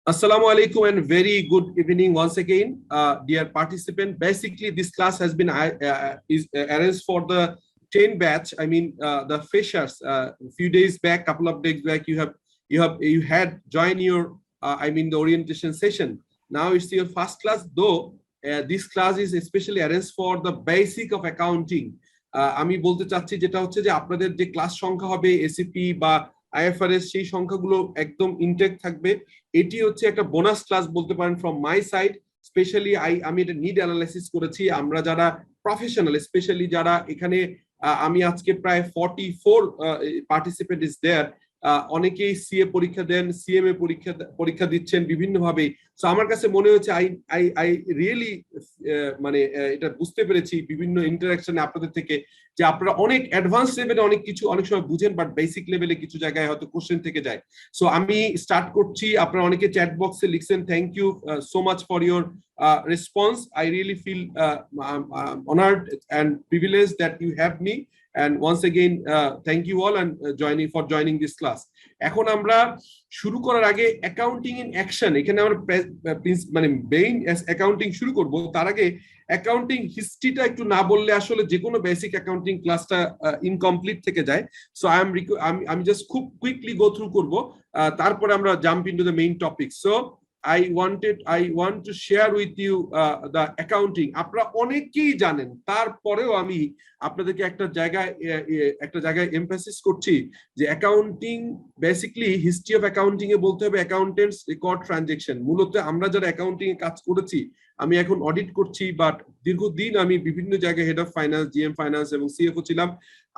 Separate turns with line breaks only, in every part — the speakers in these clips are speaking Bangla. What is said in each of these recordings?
Assalamu alaikum and very good evening once again, dear participant. Basically, this class has been arranged for the 10 batch. I mean, the freshers. A few days back, couple of days back, you had joined your the orientation session. Now it's your first class. Though this class is especially arranged for the basic of accounting. আমি বলতে চাচ্ছি যেটা হচ্ছে যে আপনাদের যে ক্লাস সংখ্যা হবে এসিপি বা আইএফআরএস সেই সংখ্যাগুলো একদম ইনটেক থাকবে। এটি হচ্ছে একটা বোনাস ক্লাস বলতে পারেন ফ্রম মাই সাইড। স্পেশালি আমি এটা নিড অ্যানালাইসিস করেছি। আমরা যারা প্রফেশনাল, স্পেশালি যারা এখানে আমি আজকে প্রায় 44 পার্টিসিপেন্ট ইজ দেয়ার। অনেকেই সিএ পরীক্ষা দেন, সিএমএ পরীক্ষা দিচ্ছেন বিভিন্ন ভাবে। সো আমার কাছে মনে হচ্ছে আই রিয়েলি মানে এটা বুঝতে পেরেছি বিভিন্ন ইন্টারাকশনে আপনাদের থেকে যে আপনারা অনেক অ্যাডভান্স লেভেলে অনেক কিছু অনেক সময় বুঝেন, বাট বেসিক লেভেলে কিছু জায়গায় হয়তো কোশ্চেন থেকে যায়। সো আমি স্টার্ট করছি। আপনারা অনেকে চ্যাট বক্সে লিখছেন, thank you so much for your response. I really feel honored and privileged that you have me. And once again, thank you all and joining this class. এখন আমরা শুরু করার আগে অ্যাকাউন্টিং ইন অ্যাকশন, এখানে আমরা মানে মেইন অ্যাকাউন্টিং শুরু করব। তার আগে অ্যাকাউন্টিং হিস্ট্রিটা একটু না বললে আসলে যে কোনো বেসিক অ্যাকাউন্টিং ক্লাসটা ইনকমপ্লিট থেকে যায়। সো আমি জাস্ট খুব কুইকলি গো থ্রু করব, তারপরে আমরা jump into the main topic. So I want to share with you the accounting. আপনারা অনেকেই জানেন, তারপরেও আমি আপনাদেরকে একটা জায়গায় এমফাসিস করছি যে accounting basically history of accounting এ বলতে হবে অ্যাকাউন্টেন্টস রেকর্ড ট্রানজাকশন। মূলত আমরা যারা অ্যাকাউন্টিং এ কাজ করেছি, আমি এখন অডিট করছি, বাট দীর্ঘদিন আমি বিভিন্ন জায়গায় head of finance, GM finance এবং সিএফও ছিলাম।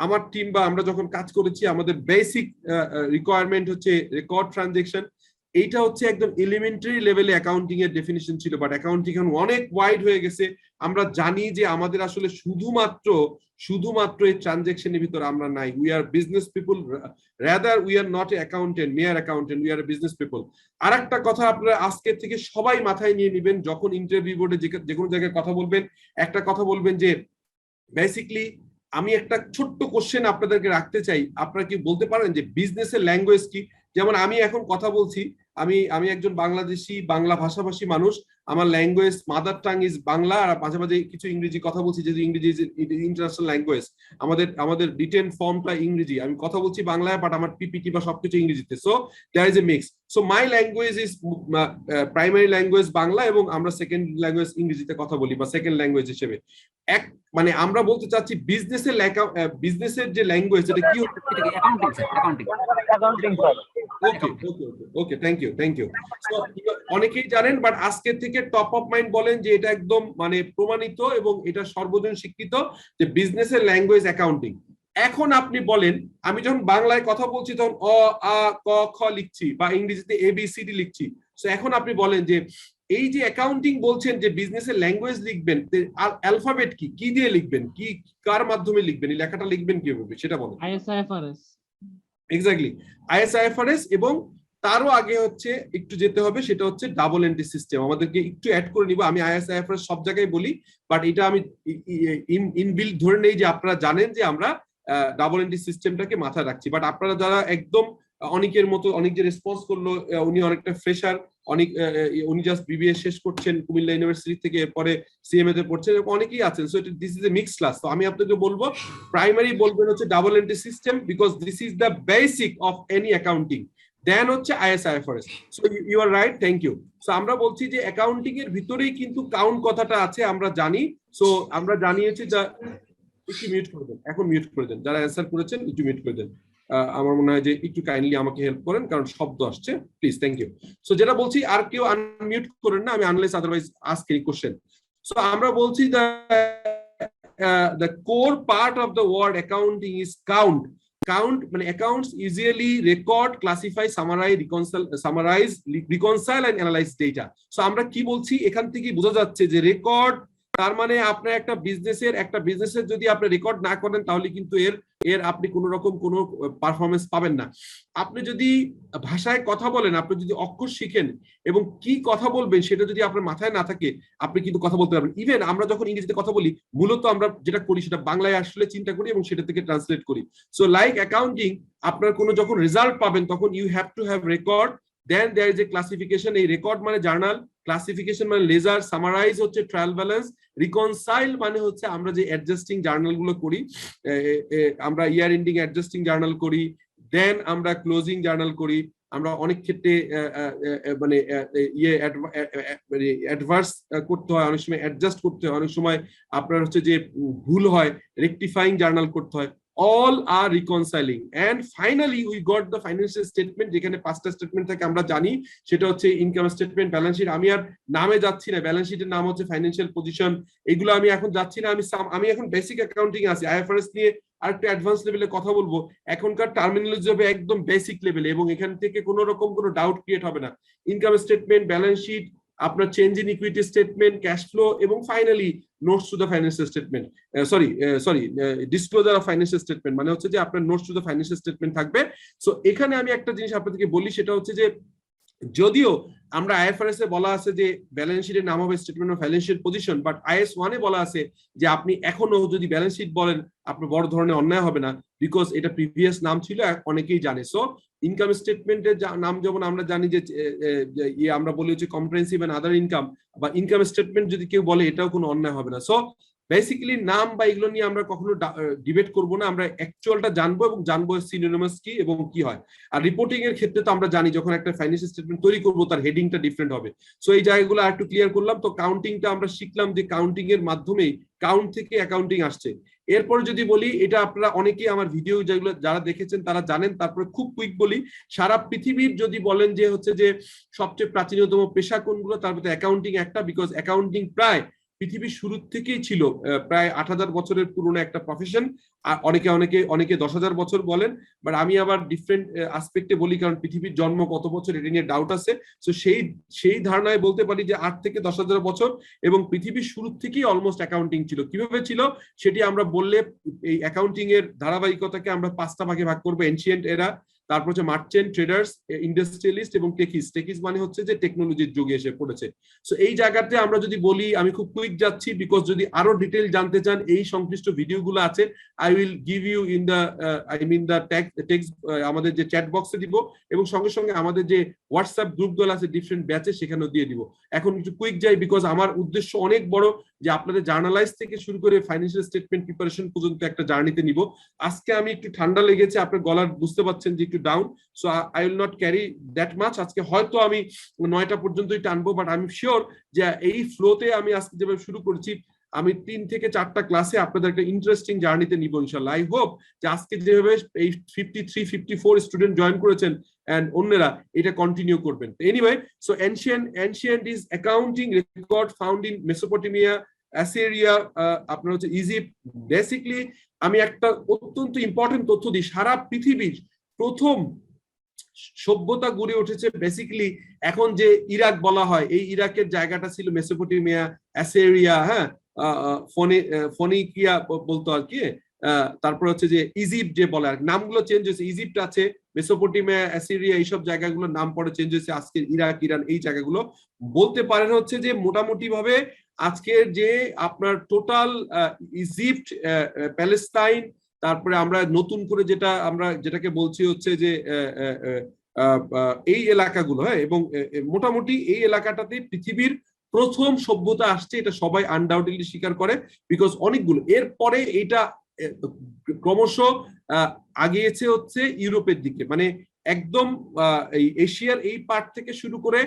আমার টিম বা আমরা যখন কাজ করেছি, আমাদের বেসিক রিকোয়ারমেন্ট হচ্ছে রেকর্ড ট্রানজাকশন। এইটা হচ্ছে একদম এলিমেন্টারি লেভেলে অ্যাকাউন্টিং এর ডেফিনিশন ছিল, বাট অ্যাকাউন্টিং এখন অনেক ওয়াইড হয়ে গেছে। আমরা জানি যে আমাদের আসলে শুধুমাত্র এই ট্রানজাকশনের ভিতরে আমরা নাই। We are business people, rather we are not a accountant, mere accountant, we are a business people. আর একটা কথা আপনারা আজকে থেকে সবাই মাথায় নিয়ে নেবেন, যখন ইন্টারভিউ বোর্ডে যে কোনো জায়গায় কথা বলবেন, একটা কথা বলবেন যে বেসিক্যালি আমি একটা ছোট্ট কোশ্চেন আপনাদেরকে রাখতে চাই। আপনারা কি বলতে পারেন যে বিজনেসের ল্যাঙ্গুয়েজ কি? যেমন আমি এখন কথা বলছি, আমি একজন বাংলাদেশি, বাংলা ভাষাভাষী মানুষ। আমার language mother tongue is Bangla, আর মাঝে মাঝে কিছু ইংরেজি কথা বলছি, যেহেতু ইংরেজি ইজ ইন্টারন্যাশনাল ল্যাঙ্গুয়েজ। আমাদের রিটেন ফর্মটা ইংরেজি, আমি কথা বলছি বাংলায়, বাট আমার পিপিটি বা সবকিছু ইংরেজিতে। So there is a mix. So my language is primary language Bangla, এবং আমরা সেকেন্ড ল্যাঙ্গুয়েজ ইংরেজিতে কথা বলি বা সেকেন্ড ল্যাঙ্গুয়েজ হিসেবে। মানে আমরা বলতে চাচ্ছি বিজনেসের যে ল্যাঙ্গুয়েজ, এটা কি? ওকে, থ্যাংক ইউ। অনেকেই জানেন, বাট আজকে থেকে টপ অফ মাইন্ড বলেন যে এটা একদম মানে প্রমাণিত এবং এটা সর্বজন স্বীকৃত যে বিজনেসের ল্যাঙ্গুয়েজ অ্যাকাউন্টিং। এখন আপনি বলেন, আমি যখন বাংলায় কথা বলছি তখন অ আ ক খ লিখছি বা ইংরেজিতে ABCD লিখছি। সো এখন আপনি বলেন যে এই যে অ্যাকাউন্টিং বলছেন যে বিজনেসের ল্যাঙ্গুয়েজ লিখবেন, অ্যালফাবেট কি দিয়ে লিখবেন, কি কার মাধ্যমে লিখবেন, এই লেখাটা লিখবেন কিভাবে সেটা বলেন।
ISIFRS।
Exactly, ISIFRS। এবং তারও আগে হচ্ছে একটু যেতে হবে, সেটা হচ্ছে ডাবল এন্ট্রি সিস্টেম। আমাদেরকে একটু অ্যাড করে নিব। আমি ISIFRS সব জায়গায় বলি, বাট এটা আমি ইনবিল্ড ধরে নেই যে আপনারা জানেন যে আমরা ডাবল এন্ট্রি সিস্টেমটাকে মাথায় রাখছি। বাট আপনারা যারা একদম অনেকের মতো, অনেক যে রেসপন্স করলো, উনি অনেকটা ফ্রেশার, উনি জাস্ট বিবিএ শেষ করছেন কুমিল্লা ইউনিভার্সিটি থেকে, এরপরে সিএমএ তে পড়ছেন, অনেকেই আছেন। So this is a mix class. তো আমি আপনাকে বলবো প্রাইমারি বলবেন হচ্ছে double entry system, because this is the basic of any accounting. Then হচ্ছে ISIFRS। So you are right, thank you. সো আমরা বলছি যে অ্যাকাউন্টিং এর ভিতরেই কিন্তু কাউন্ট কথাটা আছে, আমরা জানি। সো আমরা জানিয়েছি যা, একটু মিউট করে দেন, এখন মিউট করে দেন, যারা অ্যান্সার করেছেন একটু মিউট করে দেন। আমার মনে হয় যে একটু কাইন্ডলি আমাকে হেল্প করেন, কারণ শব্দ আসছে, প্লিজ, থ্যাংক ইউ। সো যেটা বলছি, আর কেউ আনমিউট করেন না, আমি unless otherwise ask any question. So আমরা বলছি the core part of the word accounting is count মানে accounts usually record, classify, reconcile and analyze data. So আমরা কি বলছি, এখান থেকে বোঝা যাচ্ছে যে রেকর্ড, তার মানে আপনার একটা বিজনেসের যদি আপনি রেকর্ড না করেন, তাহলে কিন্তু এর আপনি কোনো রকম কোনো পারফরমেন্স পাবেন না। আপনি যদি ভাষায় কথা বলেন, আপনি যদি অক্ষর শিখেন এবং কি কথা বলবেন সেটা যদি আপনার মাথায় না থাকে, আপনি কিন্তু কথা বলতে পারবেন। ইভেন আমরা যখন ইংরেজিতে কথা বলি, মূলত আমরা যেটা করি সেটা বাংলায় আসলে চিন্তা করি এবং সেটা থেকে ট্রান্সলেট করি। সো লাইক অ্যাকাউন্টিং, আপনার কোনো যখন রেজাল্ট পাবেন, তখন you have to have record, then there is a classification, এই রেকর্ড মানে জার্নাল, ক্লাসিফিকেশন মানে লেজার, সামারাইজ হচ্ছে ট্রায়াল ব্যালেন্স, রিকনসাইল মানে হচ্ছে আমরা যে অ্যাডজাস্টিং জার্নাল গুলো করি, আমরা ইয়ার এন্ডিং অ্যাডজাস্টিং জার্নাল করি, দেন আমরা ক্লোজিং জার্নাল করি, আমরা অনেক ক্ষেত্রে মানে ইয়ে অ্যাডভার্স করতে হয়, অনেক সময় অ্যাডজাস্ট করতে হয়, অনেক সময় আপনার হচ্ছে যে ভুল হয়, রেকটিফাইং জার্নাল করতে হয়, all are reconciling and finally we got the financial statement যেখানে পাঁচটা স্টেটমেন্ট থেকে আমরা জানি সেটা হচ্ছে ইনকাম স্টেটমেন্ট, ব্যালেন্স শিট। আমি আর নামে যাচ্ছি না, ব্যালেন্স শিটের নাম হচ্ছে ফাইন্যান্সিয়াল পজিশন, এগুলো আমি এখন যাচ্ছি না। আমি এখন বেসিক অ্যাকাউন্টিং আছি, আইএফআরএস নিয়ে আর একটু অ্যাডভান্স লেভেলে কথা বলবো। এখনকার টার্মিনোলজি হবে একদম বেসিক লেভেলে এবং এখান থেকে কোনো রকম কোনো ডাউট ক্রিয়েট হবে না। ইনকাম স্টেটমেন্ট, ব্যালেন্স শিট, আপনার change in equity statement, cash flow এবং finally notes to the financial statement, sorry disclosure of financial statement, মানে হচ্ছে যে আপনার notes to the financial statement থাকবে। সো এখানে আমি একটা জিনিস আপনাদেরকে বলি, সেটা হচ্ছে যে যদিও আমরা আইএফআরএস এ বলা আছে যে ব্যালেন্স শিটের নাম হবে statement of financial position, but is 1 এ বলা আছে যে আপনি এখনো যদি ব্যালেন্স শিট বলেন আপনার বড় ধরনের অন্যায় হবে না, বিকজ এটা প্রিভিয়াস নাম ছিল, অনেকেই জানে। সো ইনকাম স্টেটমেন্টের নাম যেমন আমরা জানি যে আমরা বলি হচ্ছে কম্প্রিহেনসিভ এন্ড আদার ইনকাম, বা ইনকাম স্টেটমেন্ট যদি কেউ বলে এটাও কোনো অন্যায় হবে না। সো বেসিক্যালি নাম বা এগুলো নিয়ে আমরা কখনো ডিবেট করব না, আমরা অ্যাকচুয়ালটা জানবো এবং জানবো সিনোনিমাস কি এবং কি হয়। আর রিপোর্টিং এর ক্ষেত্রে তো আমরা জানি যখন একটা ফাইন্যান্সিয়াল স্টেটমেন্ট তৈরি করবো তার হেডিংটা ডিফারেন্ট হবে। সো এই জায়গাগুলো আর একটু ক্লিয়ার করলাম। তো কাউন্টিংটা আমরা শিখলাম যে কাউন্টিং এর মাধ্যমেই কাউন্ট থেকে অ্যাকাউন্টিং আসছে। এরপরে যদি বলি, এটা আপনারা অনেকেই আমার ভিডিও যেগুলো যারা দেখেছেন তারা জানেন, তারপরে খুব কুইক বলি, সারা পৃথিবীর যদি বলেন যে হচ্ছে যে সবচেয়ে প্রাচীনতম পেশা কোনগুলো, তার মধ্যে অ্যাকাউন্টিং একটা, বিকজ অ্যাকাউন্টিং প্রায় পৃথিবীর শুরু থেকেই ছিল, প্রায় ৮,০০০ বছরের পুরনো একটা প্রফেশন। আর অনেকে ১০,০০০ বছর বলেন, বাট আমি আবার ডিফারেন্ট আসপেক্টে বলি, কারণ পৃথিবীর জন্ম কত বছর এটা নিয়ে ডাউট আছে। তো সেই ধারণায় বলতে পারি যে ৮ থেকে ১০,০০০ বছর, এবং পৃথিবীর শুরু থেকেই অলমোস্ট অ্যাকাউন্টিং ছিল। কিভাবে ছিল সেটি আমরা বললে, এই অ্যাকাউন্টিং এর ধারাবাহিকতাকে আমরা ৫টা ভাগে ভাগ করবো। এনশিয়েন্ট এরা, তারপর হচ্ছে মার্চেন্ট, ট্রেডার্স, ইন্ডাস্ট্রিয়ালিস্ট এবং টেকিস মানে হচ্ছে যে টেকনোলজির যুগে এসে পড়েছে। সো এই জায়গাতে আমরা যদি বলি, আমি খুব কুইক যাচ্ছি বিকজ যদি আরো ডিটেইল জানতে চান এই সংশ্লিষ্ট ভিডিওগুলো আছে, I will give you in the the text, আমাদের যে চ্যাট বক্সে দিব, এবং সঙ্গে সঙ্গে আমাদের যে হোয়াটসঅ্যাপ গ্রুপগুলো আছে ডিফারেন্ট ব্যাচে সেখানেও দিয়ে দিব। এখন একটু কুইক যাই বিকজ আমার উদ্দেশ্য অনেক বড়, যে আপনাদের জার্নালাইজ থেকে শুরু করে ফাইন্যান্সিয়াল স্টেটমেন্ট প্রিপারেশন পর্যন্ত একটা জার্নিতে নিব। আজকে আমি একটু ঠান্ডা লেগেছে, আপনার গলার বুঝতে পারছেন যে একটু down, so I will not carry that much. আজকে হয়তো আমি 9টা পর্যন্তই টানবো, বাট আমি শিওর যে এই ফ্লোতে আমি আজকে যেভাবে শুরু করেছি, আমি 3 থেকে 4টা ক্লাসে আপনাদের একটা ইন্টারেস্টিং জার্নিতে নিব ইনশাআল্লাহ। আই হোপ যে আজকে যেভাবে এই 53-54 স্টুডেন্ট জয়েন করেছেন এন্ড অন্যরা এটা কন্টিনিউ করবেন। Anyway, so ancient is accounting record found in Mesopotamia, Assyria, আপনার হচ্ছে ইজিপ্ট। বেসিক্যালি আমি একটা অত্যন্ত ইম্পর্টেন্ট তথ্য দিই, সারা পৃথিবীর প্রথম সভ্যতা গড়ে উঠেছে বেসিক্যালি এখন যে ইরাক বলা হয়, এই ইরাকের জায়গাটা ছিল মেসোপটেমিয়া, অ্যাসিরিয়া, হ্যাঁ, ফনিকিয়া বলতো আর কি, তারপর হচ্ছে যে ইজিপ্ট যে বলে, আর নামগুলো চেঞ্জ হয়েছে, ইজিপ্ট আছে, মেসোপটেমিয়া, অ্যাসিরিয়া, এইসব জায়গাগুলোর নাম পরে চেঞ্জ হয়েছে, আজকের ইরাক, ইরান, এই জায়গাগুলো বলতে পারেন হচ্ছে যে মোটামুটি ভাবে আজকের যে আপনার টোটাল ইজিপ্ট, প্যালেস্তাইন, তারপরে আমরা নতুন করে যেটাকে বলছি হচ্ছে যে এই এলাকাগুলো, হ্যাঁ, এবং মোটামুটি এই এলাকাটাতে পৃথিবীর প্রথম সভ্যতা আসছে, এটা সবাই আনডাউটেডলি স্বীকার করে, বিকজ অনেকগুলো এরপরে এটা ক্রমশ আগিয়েছে হচ্ছে ইউরোপের দিকে, মানে একদম এই এশিয়ার এই পার্ট থেকে শুরু করে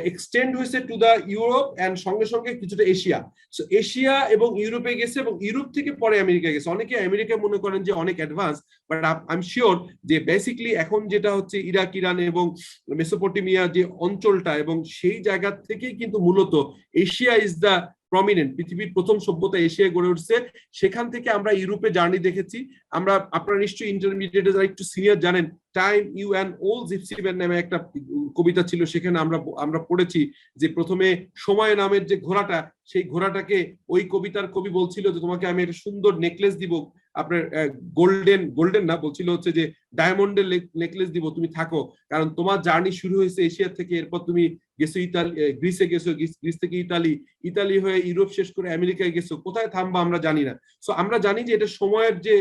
এক্সটেন্ড হয়েছে টু দা ইউরোপ, এন্ড সঙ্গে সঙ্গে কিছুটা এশিয়া। সো এশিয়া এবং ইউরোপে গেছে, এবং ইউরোপ থেকে পরে আমেরিকা গেছে। অনেকে আমেরিকা মনে করেন যে অনেক advance, but I am sure যে বেসিক্যালি এখন যেটা হচ্ছে ইরাক, ইরান এবং মেসোপটেমিয়া যে অঞ্চলটা, এবং সেই জায়গা থেকেই কিন্তু মূলত এশিয়া ইজ দা প্রমিনেন্ট, পৃথিবীর প্রথম সভ্যতা এশিয়ায় গড়ে উঠছে। সেখান থেকে আমরা ইউরোপে জার্নি দেখেছি। আপনারা নিশ্চয়ই ইন্টারমিডিয়েটে যারা একটু সিনিয়র জানেন, time you an old gypsy man নামে একটা কবিতা ছিল, সেখানে আমরা পড়েছি যে প্রথমে সময় নামের যে ঘোড়াটা, সেই ঘোড়াটাকে ওই কবিতার কবি বলছিল যে তোমাকে আমি একটা সুন্দর নেকলেস দিব, আপনার গোল্ডেন না, বলছিল হচ্ছে যে ডায়মন্ডের নেকলেস দিব, তুমি থাকো, কারণ তোমার জার্নি শুরু হয়েছে এশিয়া থেকে, এরপর তুমি গেছো ইতালি, গ্রিসে গেছো, গ্রিস থেকে ইতালি, ইতালি হয়ে ইউরোপ শেষ করে আমেরিকায় গেছো, কোথায় থামবা আমরা জানি না। সো আমরা জানি যে এটা সময়ের যে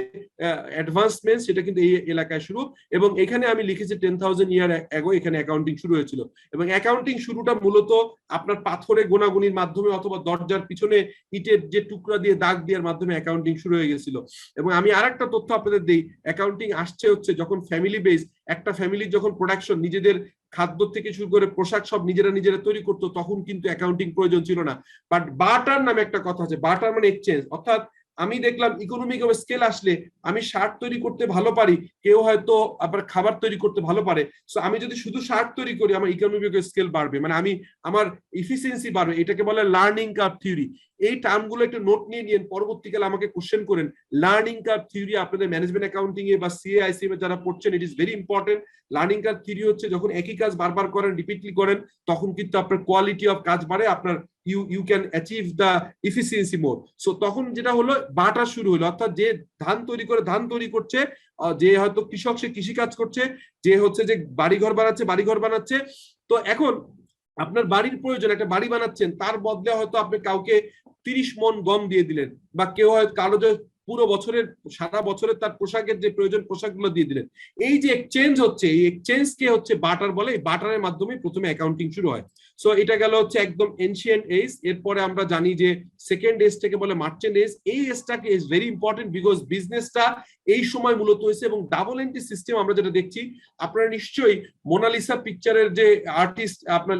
অ্যাডভান্সমেন্ট সেটা কিন্তু এই এলাকায় শুরু, এবং এখানে আমি লিখেছি 10,000 ইয়ার অ্যাগো এখানে অ্যাকাউন্টিং শুরু হয়েছিল। এবং অ্যাকাউন্টিং শুরুটা মূলত আপনার পাথরে গোনাগুনির মাধ্যমে অথবা দরজার পিছনে ইটের যে টুকরা দিয়ে দাগ দেওয়ার মাধ্যমে অ্যাকাউন্টিং শুরু হয়ে গেছিল। এবং আমি আরেকটা তথ্য আপনাদের দিই, অ্যাকাউন্টিং আসছে হচ্ছে যখন ফ্যামিলি বেস, একটা ফ্যামিলির যখন প্রোডাকশন নিজেদের খাদ্য থেকে শুরু করে পোশাক সব নিজেরা তৈরি করতো, তখন কিন্তু অ্যাকাউন্টিং প্রয়োজন ছিল না। বাট বার্টার নামে একটা কথা আছে, বার্টার মানে এক্সচেঞ্জ, অর্থাৎ আমি দেখলাম ইকোনমিক স্কেল আসলে আমি শার্ট তৈরি করতে ভালো পারি, কেউ হয়তো আবার খাবার তৈরি করতে ভালো পারে, সো আমি যদি শুধু শার্ট তৈরি করি আমার ইকোনমিক স্কেল বাড়বে, মানে আমি আমার ইফিসিয়েন্সি বাড়বে। এটাকে বলে লার্নিং কার্ভ থিওরি। এই টার্মগুলো একটু নোট নিয়ে নিন, পরবর্তীকালে আমাকে কোশ্চেন করেন। লার্নিং কার্ভ থিওরি আপনাদের ম্যানেজমেন্ট অ্যাকাউন্টিং এ বা সিএআইসিএম এ যারা পড়ছেন, it is very important. Learning curve theory হচ্ছে যখন একই কাজ বারবার করেন, রিপিটলি করেন, তখন কিন্তু আপনার কোয়ালিটি অফ কাজ বাড়ে, আপনার you can achieve the efficiency more. So তখন যেটা হলো বাটা শুরু হলো, অর্থাৎ যে ধান তৈরি করছে, যে হয়তো কৃষক সে কৃষি কাজ করছে, যে হচ্ছে যে বাড়িঘর বানাচ্ছে। তো এখন আপনার বাড়ির প্রয়োজন, একটা বাড়ি বানাচ্ছেন, তার বদলে হয়তো আপনি কাউকে 30 মণ গম দিয়ে দিলেন, বা কেউ হয়তো কারো পুরো বছরের সারা বছরের তার পোশাকের যে প্রয়োজন পোশাকগুলো দিয়ে দিলেন। এই যে এক্সচেঞ্জ হচ্ছে, এই এক্সচেঞ্জকে হচ্ছে বাটার বলে। এই বাটারের মাধ্যমে প্রথমে অ্যাকাউন্টিং শুরু হয়। সো এটা গেল হচ্ছে একদম এনশিয়েন্ট এজ। এরপরে আমরা জানি যে সেকেন্ড এজটাকে বলে মার্চেন্ট এজ। এই এজটাকে ইজ ভেরি ইম্পর্টেন্ট বিকজ বিজনেসটা এই সময় মূলত হয়েছে। এবং ডাবল এন্ট্রি সিস্টেম আমরা যেটা দেখছি, আপনারা নিশ্চয়ই মোনালিসা পিকচারের যে আর্টিস্ট আপনার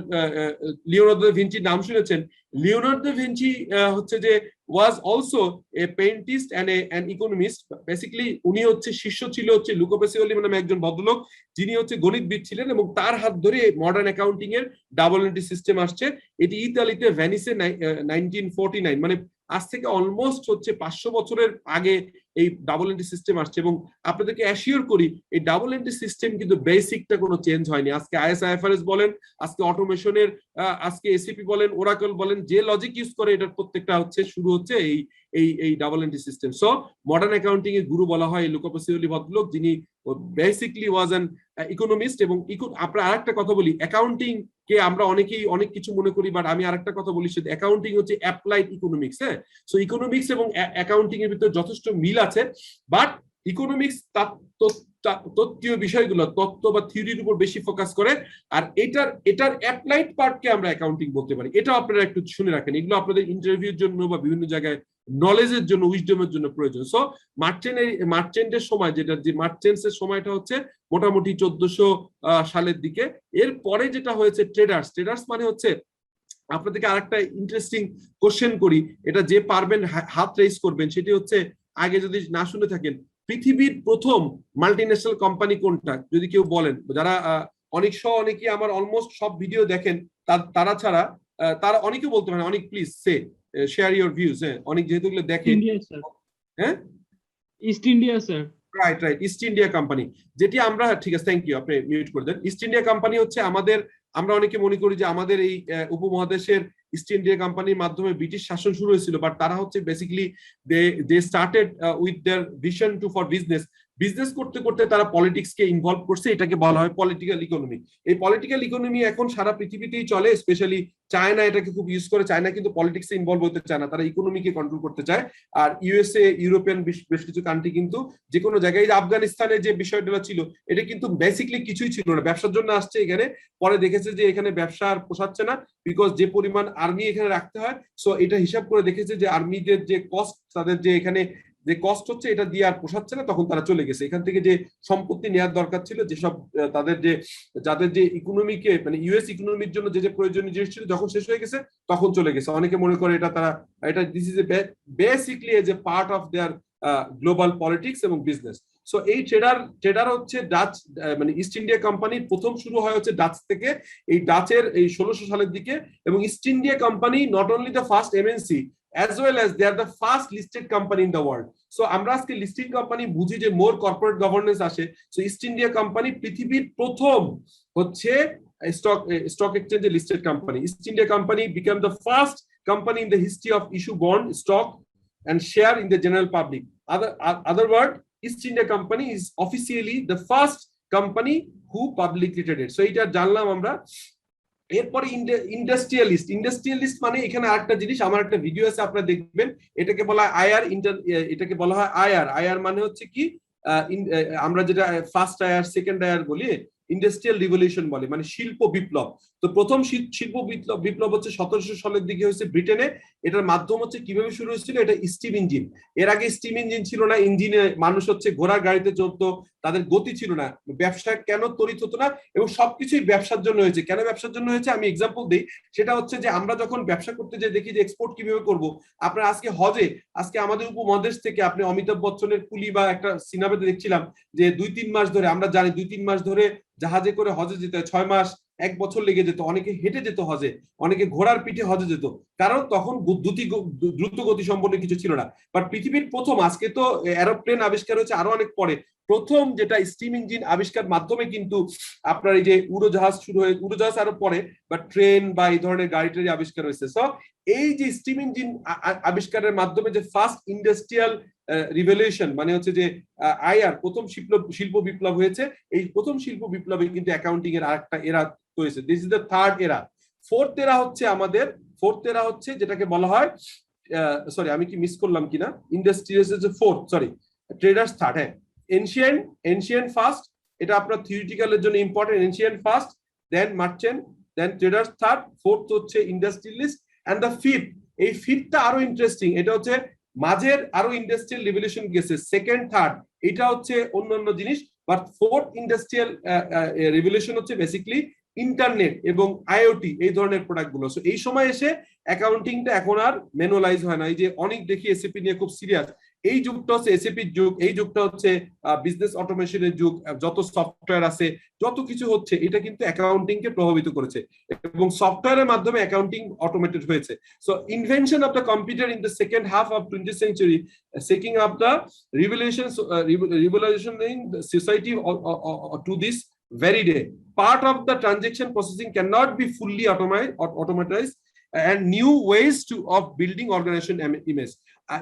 লিওনার্দো দা ভিঞ্চি নাম শুনেছেন। লিওনার্দো দা ভিঞ্চি হচ্ছে যে was also a paintist and an economist. Basically উনি হচ্ছে শিষ্য ছিল হচ্ছে লুকা পেসিওলি নামে একজন ভদ্রলোক, যিনি হচ্ছে গণিতবিদ ছিলেন, এবং তার হাত ধরে মডার্ন অ্যাকাউন্টিং এর ডাবল এন্ট্রি সিস্টেম আসছে। এটি ইতালিতে ভেনিসে 1949, মানে আজ থেকে অলমোস্ট হচ্ছে 500 বছরের আগে এই ডাবল এন্ট্রি সিস্টেম আসছে। এবং আপনাদেরকে অ্যাসিওর করি এই ডাবল এন্ট্রি সিস্টেম কিন্তু বেসিকটা কোনো চেঞ্জ হয়নি। আজকে আইএসআইএফআরএস বলেন, আজকে অটোমেশনের, আজকে এসিপি বলেন, ওরাকল বলেন, যে লজিক ইউজ করে এটার প্রত্যেকটা হচ্ছে শুরু হচ্ছে এই double entry system. So modern accounting এর গুরু বলা হয় লুকা পেসিওলি ভদ্রলোক, যিনি বেসিকলি ওয়াজ অ্যান ইকোনমিস্ট। এবং আপনার আরেকটা কথা বলি, অ্যাকাউন্টিং কে আমরা অনেকেই অনেক কিছু মনে করি, বাট আমি আরেকটা কথা বলি, সেটা অ্যাকাউন্টিং হচ্ছে অ্যাপ্লাইড ইকোনমিক্স। হ্যাঁ, সো ইকোনমিক্স এবং অ্যাকাউন্টিং এর ভিতরে যথেষ্ট মিল আছে, বাট ইকোনমিক্স তত্ত্বীয় বিষয়গুলো, তত্ত্ব বা থিওরির উপর বেশি ফোকাস করে, আর এটার অ্যাপ্লাইড পার্টকে আমরা অ্যাকাউন্টিং বলতে পারি। এটা আপনারা একটু শুনে রাখেন, এগুলো আপনাদের ইন্টারভিউর জন্য বা বিভিন্ন জায়গায় নলেজের জন্য, উইজডমের জন্য প্রয়োজন। সো মার্চেন্টের সময়, যেটা যে মার্চেন্টসের সময়টা হচ্ছে মোটামুটি 1400 সালের দিকে। এরপরে যেটা হয়েছে ট্রেডার্স মানে হচ্ছে, আপনাদেরকে আরেকটা ইন্টারেস্টিং কোশ্চেন করি, এটা যে পারবেন হাত রেইজ করবেন। সেটি হচ্ছে, আগে যদি না শুনে থাকেন, পৃথিবীর প্রথম মাল্টিন্যাশনাল কোম্পানি কোনটা, যদি কেউ বলেন। যারা অনেকেই আমার অলমোস্ট সব ভিডিও দেখেন, তারা ছাড়া তারা অনেকে বলতে পারেন। অনেক প্লিজ শেয়ার ইউর ভিউজ। হ্যাঁ, অনেক যেহেতু দেখে। হ্যাঁ,
east India sir.
Right, east India company, যেটি আমরা, ঠিক আছে, থ্যাংক ইউ, আপনি মিউট করে দেন। ইস্ট ইন্ডিয়া কোম্পানি হচ্ছে আমরা অনেকে মনে করি যে আমাদের এই উপমহাদেশের ইস্ট ইন্ডিয়া কোম্পানির মাধ্যমে ব্রিটিশ শাসন শুরু হয়েছিল, বাট তারা হচ্ছে basically they started with their vision to for business করতে করতে তারা পলিটিক্সকে ইনভলভ করছে। এটাকে বলা হয় পলিটিক্যাল ইকোনমি। এই পলিটিক্যাল ইকোনমি এখন সারা পৃথিবীতেই চলে, স্পেশালি চায়না এটাকে খুব ইউজ করে। চায়না কিন্তু পলিটিক্সে ইনভলভ হতে চায় না, তারা ইকোনমিকে কন্ট্রোল করতে চায়। আর ইউএসএ, ইউরোপিয়ান বেশ কিছু কান্ট্রি কিন্তু যে কোনো জায়গায়, আফগানিস্তানে যে বিষয়টা ছিল, এটা কিন্তু বেসিক্যালি কিছুই ছিল না, ব্যবসার জন্য আসছে এখানে, পরে দেখেছে যে এখানে ব্যবসা আর পোষাচ্ছে না, বিকজ যে পরিমাণ আর্মি এখানে রাখতে হয়। সো এটা হিসাব করে দেখেছে যে আর্মিদের যে কস্ট, তাদের যে এখানে যে কষ্ট হচ্ছে, এটা দিয়ে আর পোষাচ্ছে না, তখন তারা চলে গেছে। এখান থেকে যে সম্পত্তি নেওয়ার দরকার ছিল, যেসব যাদের যে ইকোনমিকে, মানে ইউএস ইকোনমির জন্য যে প্রয়োজনীয় জিনিস ছিল, যখন শেষ হয়ে গেছে তখন চলে গেছে। অনেকে মনে করে এটা this is basically as a part of their global politics এবং বিজনেস। সো এই ট্রেডার হচ্ছে ডাচ, মানে ইস্ট ইন্ডিয়া কোম্পানির প্রথম শুরু হয় হচ্ছে ডাচ থেকে, এই ডাচের এই 1600 সালের দিকে। এবং east India company not only the first MNC, as well as they are the first listed company in the world. So আমরা আজকে লিস্টিং কোম্পানি বুঝি যে মোর কর্পোরেট গভর্নেন্স আসে। সো ইস্ট ইন্ডিয়া কোম্পানি পৃথিবীর প্রথম হচ্ছে stock exchange listed company. East India Company became the first company in the history of issue bond, stock and share in the general public. Other word, East India Company is officially the first company who publicly traded. So এটা জানলাম আমরা। এরপরে ইন্ডাস্ট্রিয়ালিস্ট মানে এখানে আরেকটা জিনিস, আমার একটা ভিডিও আছে আপনারা দেখবেন, এটাকে বলা হয় এটাকে বলা হয় আইআর মানে হচ্ছে কি আমরা যেটা ফার্স্ট আইআর সেকেন্ড আইআর বলি, ইন্ডাস্ট্রিয়াল রিভলিউশন বলে, মানে শিল্প বিপ্লব। তো প্রথম শিল্প বিপ্লব হচ্ছে 1700 সালের দিকে হয়েছে ব্রিটেনে। এটার মাধ্যম হচ্ছে কিভাবে শুরু হয়েছিল, এটা স্টিম ইঞ্জিন। এর আগে স্টিম ইঞ্জিন ছিল না, ইঞ্জিনে মানুষ হচ্ছে ঘোড়ার গাড়িতে চলতো, তাদের গতি ছিল না, ব্যবসা কেন তড়িৎ হতো না, এবং সবকিছুই ব্যবসার জন্য হয়েছে। কেন ব্যবসার জন্য হয়েছে আমি এক্সাম্পল দিই, সেটা হচ্ছে যে আমরা যখন ব্যবসা করতে যাই দেখি যে এক্সপোর্ট কিভাবে করব। আপনার আজকে আজকে আমাদের উপমহাদেশ থেকে আপনি অমিতাভ বচ্চনের কুলি বা একটা সিনেমাতে দেখছিলাম যে 2-3 মাস ধরে, আমরা জানি 2-3 মাস ধরে জাহাজে করে হজে যেতে হয়, 6 মাস 1 বছর লেগে যেত, অনেকে হেঁটে যেত হজে, অনেকে ঘোড়ার পিঠে হজে যেত, কারণ তখন দ্রুত গতি সম্পন্ন কিছু ছিল না। বাট পৃথিবীর প্রথম, আজকে তো এরোপ্লেন আবিষ্কার হয়েছে আরো অনেক পরে, প্রথম যেটা স্টিম ইঞ্জিন আবিষ্কার মাধ্যমে কিন্তু আপনার এই যে উড়োজাহাজ শুরু হয়ে, উড়োজাহাজ আরো পরে, বা ট্রেন বা এই ধরনের গাড়িটারি আবিষ্কার হয়েছে। সো এই যে স্টিম ইঞ্জিন আবিষ্কারের মাধ্যমে যে ফার্স্ট ইন্ডাস্ট্রিয়াল রিভলিউশন, মানে হচ্ছে যে আইআর প্রথম শিল্প বিপ্লব হয়েছে, এই প্রথম শিল্প বিপ্লবে কিন্তু অ্যাকাউন্টিং এর আরেকটা এরা হয়েছে। দিস ইজ দ্য থার্ড এরা। ফোর্থ এরা হচ্ছে যেটাকে বলা হয়, সরি আমি কি মিস করলাম কিনা, industrial fourth, sorry traders third. হ্যাঁ, এনশিয়েন্ট ফার্স্ট, এটা আপনার থিওরিটিক্যালের জন্য ইম্পর্টেন্ট। এনশিয়েন্ট ফার্স্ট, দেন মার্চেন্ট, দেন ট্রেডার্স থার্ড, ফোর্থ হচ্ছে ইন্ডাস্ট্রিয়ালিস্ট, এন্ড দ্য ফিফথ, এই ফিফথটা আরো ইন্টারেস্টিং, এটা হচ্ছে মাঝের আরো ইন্ডাস্ট্রিয়াল রিভলিউশন গেছে, সেকেন্ড থার্ড এটা হচ্ছে অন্যান্য জিনিস। বাট ফোর্থ ইন্ডাস্ট্রিয়াল রিভলিউশন হচ্ছে বেসিক্যালি ইন্টারনেট এবং আইওটি এই ধরনের প্রোডাক্ট গুলো। সো এই সময় এসে অ্যাকাউন্টিংটা এখন আর ম্যানুয়ালাইজ হয় না। এই যে অনেক দেখি এসএপি নিয়ে খুব সিরিয়াস, এই যুগটা হচ্ছে এসএপির যুগ, এই যুগটা হচ্ছে বিজনেস অটোমেশনের যুগ। যত সফটওয়্যার আছে, যত কিছু হচ্ছে, এটা কিন্তু অ্যাকাউন্টিং কে প্রভাবিত করেছে, এবং সফটওয়্যারের মাধ্যমে অ্যাকাউন্টিং অটোমেটেড হয়েছে। So invention of the computer in the second half of 20th century, checking up the revolution in the society to this very day. Part of the transaction processing cannot be fully automatized, and new ways of building organization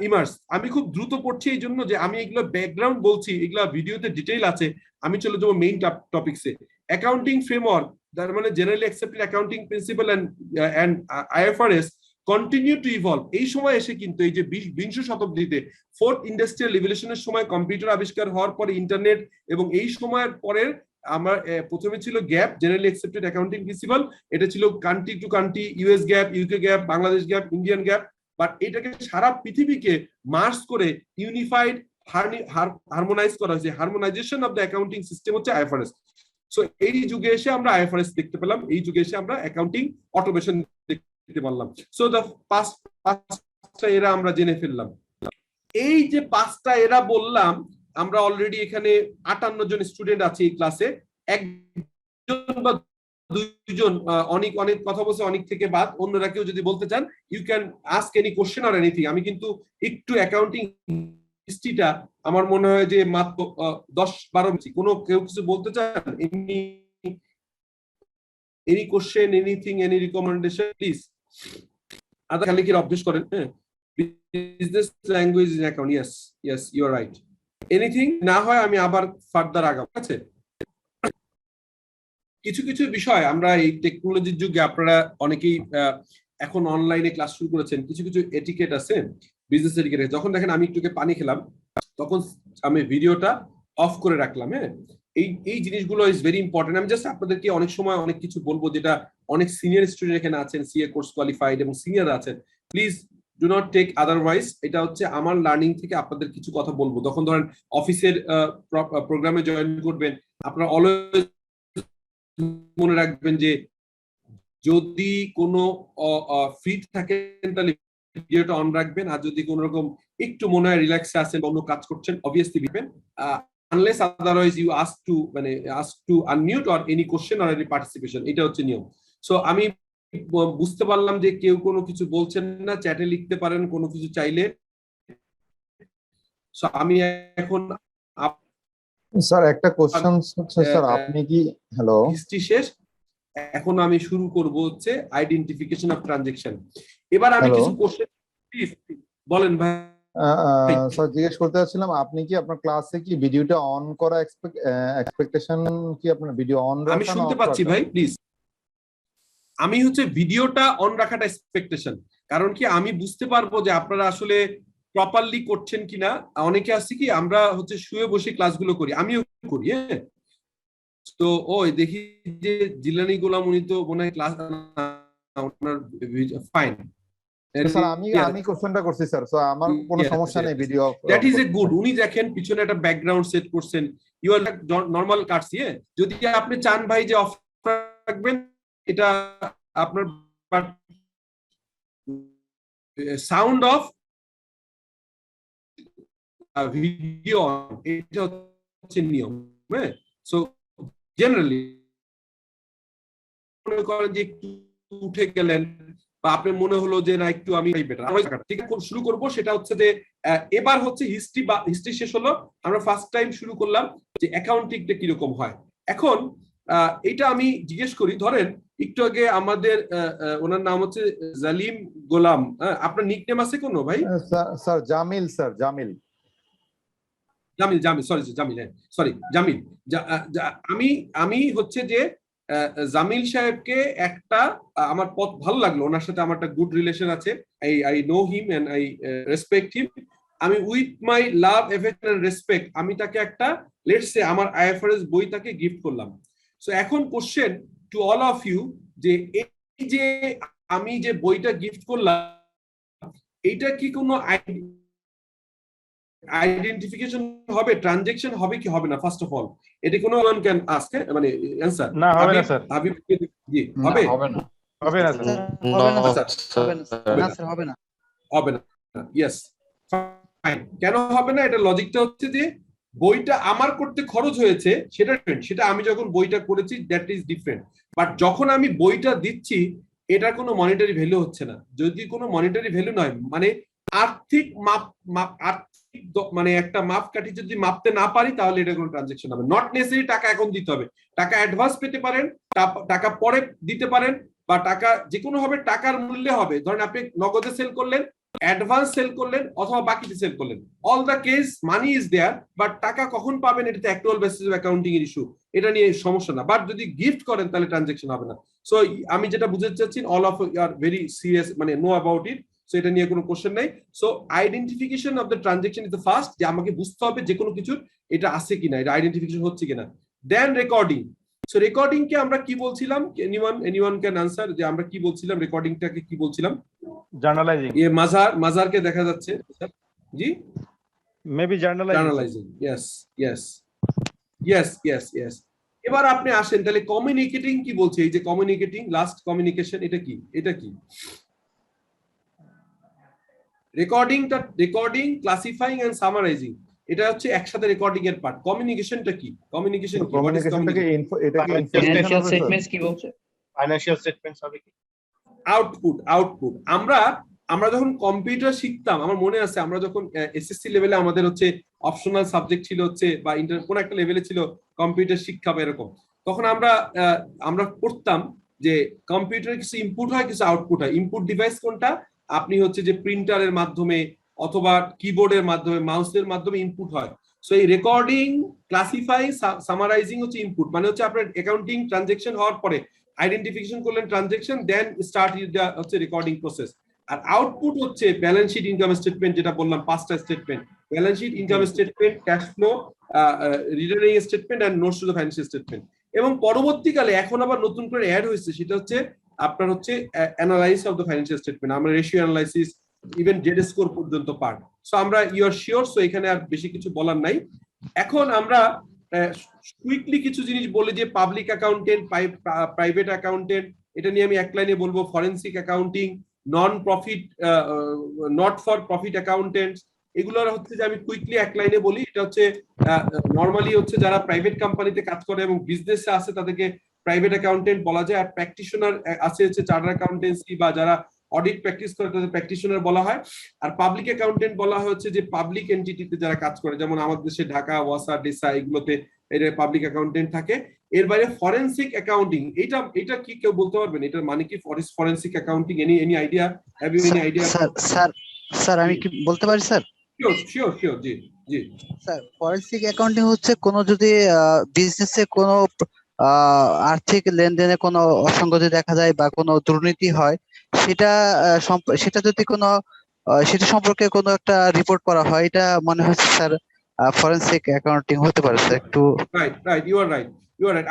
emerge. আমি খুব দ্রুত পড়ছি এই জন্য যে আমি এগুলো ব্যাকগ্রাউন্ড বলছি, এগুলো ভিডিওতে ডিটেইল আছে। আমি চলে যাবো মেইন টপিকসে। অ্যাকাউন্টিং ফ্রেমওয়ার্ক, তার মানে generally accepted accounting principle and IFRS continue to evolve. এই সময় এসে কিন্তু এই যে 20 শতাব্দীতে ফোর্থ ইন্ডাস্ট্রিয়াল রিভলিউশনের সময় কম্পিউটার আবিষ্কার হওয়ার পরে ইন্টারনেট, এবং এই সময়ের পরের আমার প্রথমে ছিল gap, generally accepted accounting principal, এটা ছিল country to country, US gap, UK gap, Bangladesh gap, Indian gap. But এটাকে সারা পৃথিবীকে মার্জ করে ইউনিফাইড হারমোনাইজ করা হয়েছে। হারমোনাইজেশন অফ দ্য অ্যাকাউন্টিং সিস্টেম হচ্ছে আইএফআরএস। সো এই যুগে এসে আমরা আইএফআরএস দেখতে পেলাম, এই যুগে এসে আমরা অ্যাকাউন্টিং অটোমেশন দেখতে পারলাম। সো দ্য পাঁচটা এরা আমরা জেনে ফেললাম। এই যে 5টা এরা বললাম, আমরা অলরেডি এখানে 58 জন স্টুডেন্ট আছে এই ক্লাসে, একজন বা দুইজন অনেক কথা বলছে, অনেক থেকে বাদ, অন্যরা কেউ যদি বলতে চান, you can ask any question or anything. আমি কিন্তু একটু অ্যাকাউন্টিং হিস্ট্রিটা আমার মনে হয় যে মাত্র 10-12, কোনো কেউ কিছু বলতে চান, any question, anything, any recommendation please. আদা খালি কি অভ্যাস করেন। হ্যাঁ, business language in account, yes you are right. Anything না হয় আমি আবার ফার্দার আগাবো, ঠিক আছে? কিছু বিষয় আমরা এই টেকনোলজির যুগে, আপনারা অনেকেই এখন অনলাইনে ক্লাস শুরু করেছেন, কিছু এটিকেট আছে, বিজনেস এটিকেট। যখন দেখেন আমি একটুকে পানি খেলাম, তখন আমি ভিডিওটা অফ করে রাখলাম। হ্যাঁ, এই জিনিসগুলো ইজ ভেরি ইম্পর্টেন্ট। আমি জাস্ট আপনাদেরকে অনেক সময় অনেক কিছু বলবো, যেটা অনেক সিনিয়র স্টুডেন্ট এখানে আছেন, সিএ কোর্স কোয়ালিফাইড এবং সিনিয়র আছেন, please do not take otherwise. এটা হচ্ছে আমার লার্নিং থেকে আপনাদের কিছু কথা বলবো। তখন ধরেন অফিসের প্রোগ্রামে জয়েন করবেন, আপনারা অলওয়েজ মনে রাখবেন যে যদি কোনো ফ্রি থাকেন তাহলে ভিডিওটা অন রাখবেন, আর যদি কোনো রকম একটু মনে হয় রিল্যাক্সে আছেন, অন্য কাজ করছেন, অবভিয়াসলি দিবেন, unless otherwise you ask to unmute or any question or any participation. এটা হচ্ছে নিয়ম। সো আমি বুঝতে পারলাম যে কেউ কোনো কিছু বলছেন না, চ্যাটে লিখতে পারেন কোনো কিছু চাইলে। সো আমি এখন
স্যার একটা কোশ্চেন হচ্ছে, স্যার আপনি কি, হ্যালো,
হিস্ট্রি শেষ, এখন আমি শুরু করব হচ্ছে আইডেন্টিফিকেশন অফ ট্রানজাকশন। এবার আমি কিছু কোশ্চেন, প্লিজ বলেন ভাই।
স্যার জিজ্ঞেস করতে চাচ্ছিলাম, আপনি কি আপনার ক্লাসে কি ভিডিওটা অন করা এক্সপেকটেশন, কি আপনার ভিডিও অন
আমি
রাখা না
শুনতে
অফ
পাচ্ছি
রাখা?
ভাই, প্লিজ। আমি হচ্ছে ভিডিওটা অন রাখাটা এক্সপেকটেশন, কারণ কি আমি বুঝতে পারবো যে আপনারা আসলে প্রপারলি করছেন কিনা। অনেকে আছে কি আমরা হচ্ছে শুয়ে বসে ক্লাসগুলো করি, আমিও করি, হ্যাঁ। তো ওই দেখি যে জিলানি গোলাম উনি তো মনে হয় ক্লাস ফাইন।
স্যার আমি কোশ্চেনটা করছি স্যার, সো আমার কোনো সমস্যা নেই video of.
That is a good. উনি দেখেন পিছনে একটা ব্যাকগ্রাউন্ড সেট করছেন, ইউ আর নরমাল কাটছি, হ্যাঁ। যদি আপনি চান ভাই যে অফ রাখবেন, এটা আপনার সাউন্ড অফ ভিডিও, এটা হচ্ছে নিয়ম, হ্যাঁ। সো জেনারেলি মনে করেন যে একটু উঠে গেলেন বা আপনার মনে হলো যে না একটু আমি বেটার, ঠিক আছে, শুরু করব। সেটা হচ্ছে যে এবার হচ্ছে হিস্ট্রি শেষ হলো, আমরা ফার্স্ট টাইম শুরু করলাম যে অ্যাকাউন্টিংটা কিরকম হয়। এখন এটা আমি জিজ্ঞেস করি, ধরেন একটু আগে আমাদের ওনার নাম হচ্ছে জালিম গোলাম, আপনার নিকনেম আছে কোনো ভাই?
Sir Jamil, sir Jamil.
Jamil, Jamil, sorry Jamil, হ্যাঁ সরি জামিল। আমি আমি হচ্ছে যে জামিল সাহেবকে একটা আমার ভালো লাগলো, ওনার সাথে আমার একটা গুড রিলেশন আছে। I know him and I respect him. আমি with my love, affection and respect আমি তাকে একটা লেটস সে আমার আইএফআরএস বই তাকে গিফট করলাম। সো এখন question to all of you, যে এই যে আমি যে বইটা গিফট করলাম, এইটা কি কোনো আইডেন্টিফিকেশন হবে, ট্রানজাকশন হবে কি হবে না? ফার্স্ট অফ অল এটা কোনো ওয়ান ক্যান আস্ক, মানে অ্যানসার।
না হবে না স্যার,
হাবিব জি হবে?
হবে না, হবে না স্যার,
হবে না।
হবে না, ইয়েস ফাইন। কেন হবে না? এটা লজিকটা হচ্ছে যে বইটা আমার করতে খরচ হয়েছে, সেটা আমি যখন বইটা করেছি দ্যাট ইজ ডিফারেন্ট। বাট যখন আমি বইটা দিচ্ছি, এটা কোনো মনিটারি ভ্যালু হচ্ছে না। যদি কোনো মনিটারি ভ্যালু নয়, মানে আর্থিক মানে একটা মাপকাঠি যদি মাপতে না পারি, তাহলে এটা কোনো ট্রানজাকশন হবে। নট নেসেসারি টাকা এখন দিতে হবে, টাকা অ্যাডভান্স পেতে পারেন, টাকা পরে দিতে পারেন, বা টাকা যে কোনো হবে, টাকার মূল্যে হবে। ধরেন আপনি নগদে সেল করলেন, অ্যাডভান্স সেল করলেন, অথবা বাকিতে সেল করলেন, all the case money is there, but টাকা কখন পাবেন এটা তো অ্যাকচুয়াল বেসিস অ্যাকাউন্টিং এর ইস্যু, এটা নিয়ে সমস্যা না। বাট যদি গিফট করেন তাহলে ট্রানজাকশন হবে না। সো আমি যেটা বুঝাতে চাচ্ছি, all of you are very serious, মানে নো অ্যাবাউট ইট। সো এটা নিয়ে কোনো কোশ্চেন নাই। So identification of the transaction is the first, যে আমাকে বুঝতে হবে যে কোনো কিছুর এটা আছে কিনা, এটা আইডেন্টিফিকেশন হচ্ছে কিনা। দেন রেকর্ডিং। সো রেকর্ডিং কে আমরা কি বলছিলাম? এনিওয়ান ক্যান আনসার, যে আমরা কি বলছিলাম, রেকর্ডিংটাকে কি বলছিলাম?
জার্নালাইজিং,
মাজারকে দেখা যাচ্ছে জি,
maybe
journalizing, yes yes yes yes yes. এবার আপনি আসেন তাহলে কমিউনিকেটিং কি বলছে? এই যে কমিউনিকেটিং, লাস্ট কমিউনিকেশন, এটা কি? এটা কি রেকর্ডিং, ক্লাসিফাইং এন্ড সামারাইজিং, এটা হচ্ছে একসাথে রেকর্ডিং এর পার্ট। কমিউনিকেশনটা কি? কমিউনিকেশন কি? What is communication?
এটা কি
ফাইন্যান্সিয়াল স্টেটমেন্টস কি বলছে?
ফাইনান্সিয়াল স্টেটমেন্টস হবে কি?
আউটপুট। আমরা যখন কম্পিউটার শিখতাম, আমার মনে আছে আমরা যখন এসএসসি লেভেলে আমাদের হচ্ছে অপশনাল সাবজেক্ট ছিল হচ্ছে, বা কোন একটা লেভেলে ছিল কম্পিউটার শিক্ষা বা এরকম, তখন আমরা পড়তাম যে কম্পিউটারে কিছু ইনপুট হয়, কিছু আউটপুট হয়। ইনপুট ডিভাইস কোনটা? আপনি হচ্ছে যে প্রিন্টারের মাধ্যমে অথবা কিবোর্ডের মাধ্যমে, মাউসের মাধ্যমে ইনপুট হয়। সো এই রেকর্ডিং, ক্লাসিফাই, সামারাইজিং হচ্ছে ইনপুট, মানে হচ্ছে আপনার অ্যাকাউন্টিং ট্রানজাকশন হওয়ার পরে আইডেন্টিফিকেশন করলেন ট্রানজাকশন, দেন স্টার্ট হচ্ছে রেকর্ডিং প্রসেস। আর আউটপুট হচ্ছে ব্যালেন্স শিট, ইনকাম স্টেটমেন্ট, যেটা বললাম পাঁচটা statement: balance sheet, income statement, cash flow, returning statement and notes to the financial statement. এবং পরবর্তীকালে এখন আবার নতুন করে অ্যাড হয়েছে, সেটা হচ্ছে আপনার হচ্ছে analysis of the financial statement, আমরা ratio analysis, even Z score পর্যন্ত পার্ট। সো আমরা ইউ আর শিওর, সো এখানে আর বেশি কিছু বলার নাই। এখন আমরা কুইকলি কিছু জিনিস বলি, যে পাবলিক অ্যাকাউন্টেন্ট, প্রাইভেট অ্যাকাউন্টেন্ট, এটা নিয়ে আমি এক লাইনে বলবো। Forensic accounting, not for profit accountants, এগুলো হচ্ছে যে আমি কুইকলি এক লাইনে বলি। এটা হচ্ছে নর্মালি হচ্ছে যারা প্রাইভেট কোম্পানিতে কাজ করে এবং বিজনেসে আছে তাদেরকে প্রাইভেট অ্যাকাউন্টেন্ট বলা যায়। আর প্র্যাকটিশনার আছে হচ্ছে চার্টার্ড অ্যাকাউন্টেন্সি, বা যারা অডিট প্র্যাকটিস করে তাদের প্র্যাকটিশনার বলা হয়। আর পাবলিক অ্যাকাউন্টেন্ট বলা হচ্ছে যে পাবলিক এন্টিটিতে যারা কাজ করে, যেমন আমাদের দেশে ঢাকা, ওয়াসা, ডেসা, এগুলোতে এটা পাবলিক অ্যাকাউন্টেন্ট থাকে। এর বাইরে ফরেনসিক অ্যাকাউন্টিং, এটা কি কেউ বলতে পারবেন এটার মানে কি? Forensic accounting, any idea? Have you any idea?
Sir আমি কি বলতে পারি স্যার?
শিওর জি জি।
স্যার ফরেনসিক অ্যাকাউন্টিং হচ্ছে কোনো যদি বিজনেসে কোনো আর্থিক লেনদেনে কোনো অসঙ্গতি দেখা যায় বা কোনো দুর্নীতি হয়, সেটা সেটা যদি কোনো সেটা সম্পর্কে কোনো একটা রিপোর্ট করা হয়, এটা মনে হচ্ছে স্যার ফরেনসিক অ্যাকাউন্টিং হতে পারে স্যার। একটু
রাইট ইউ আর রাইট।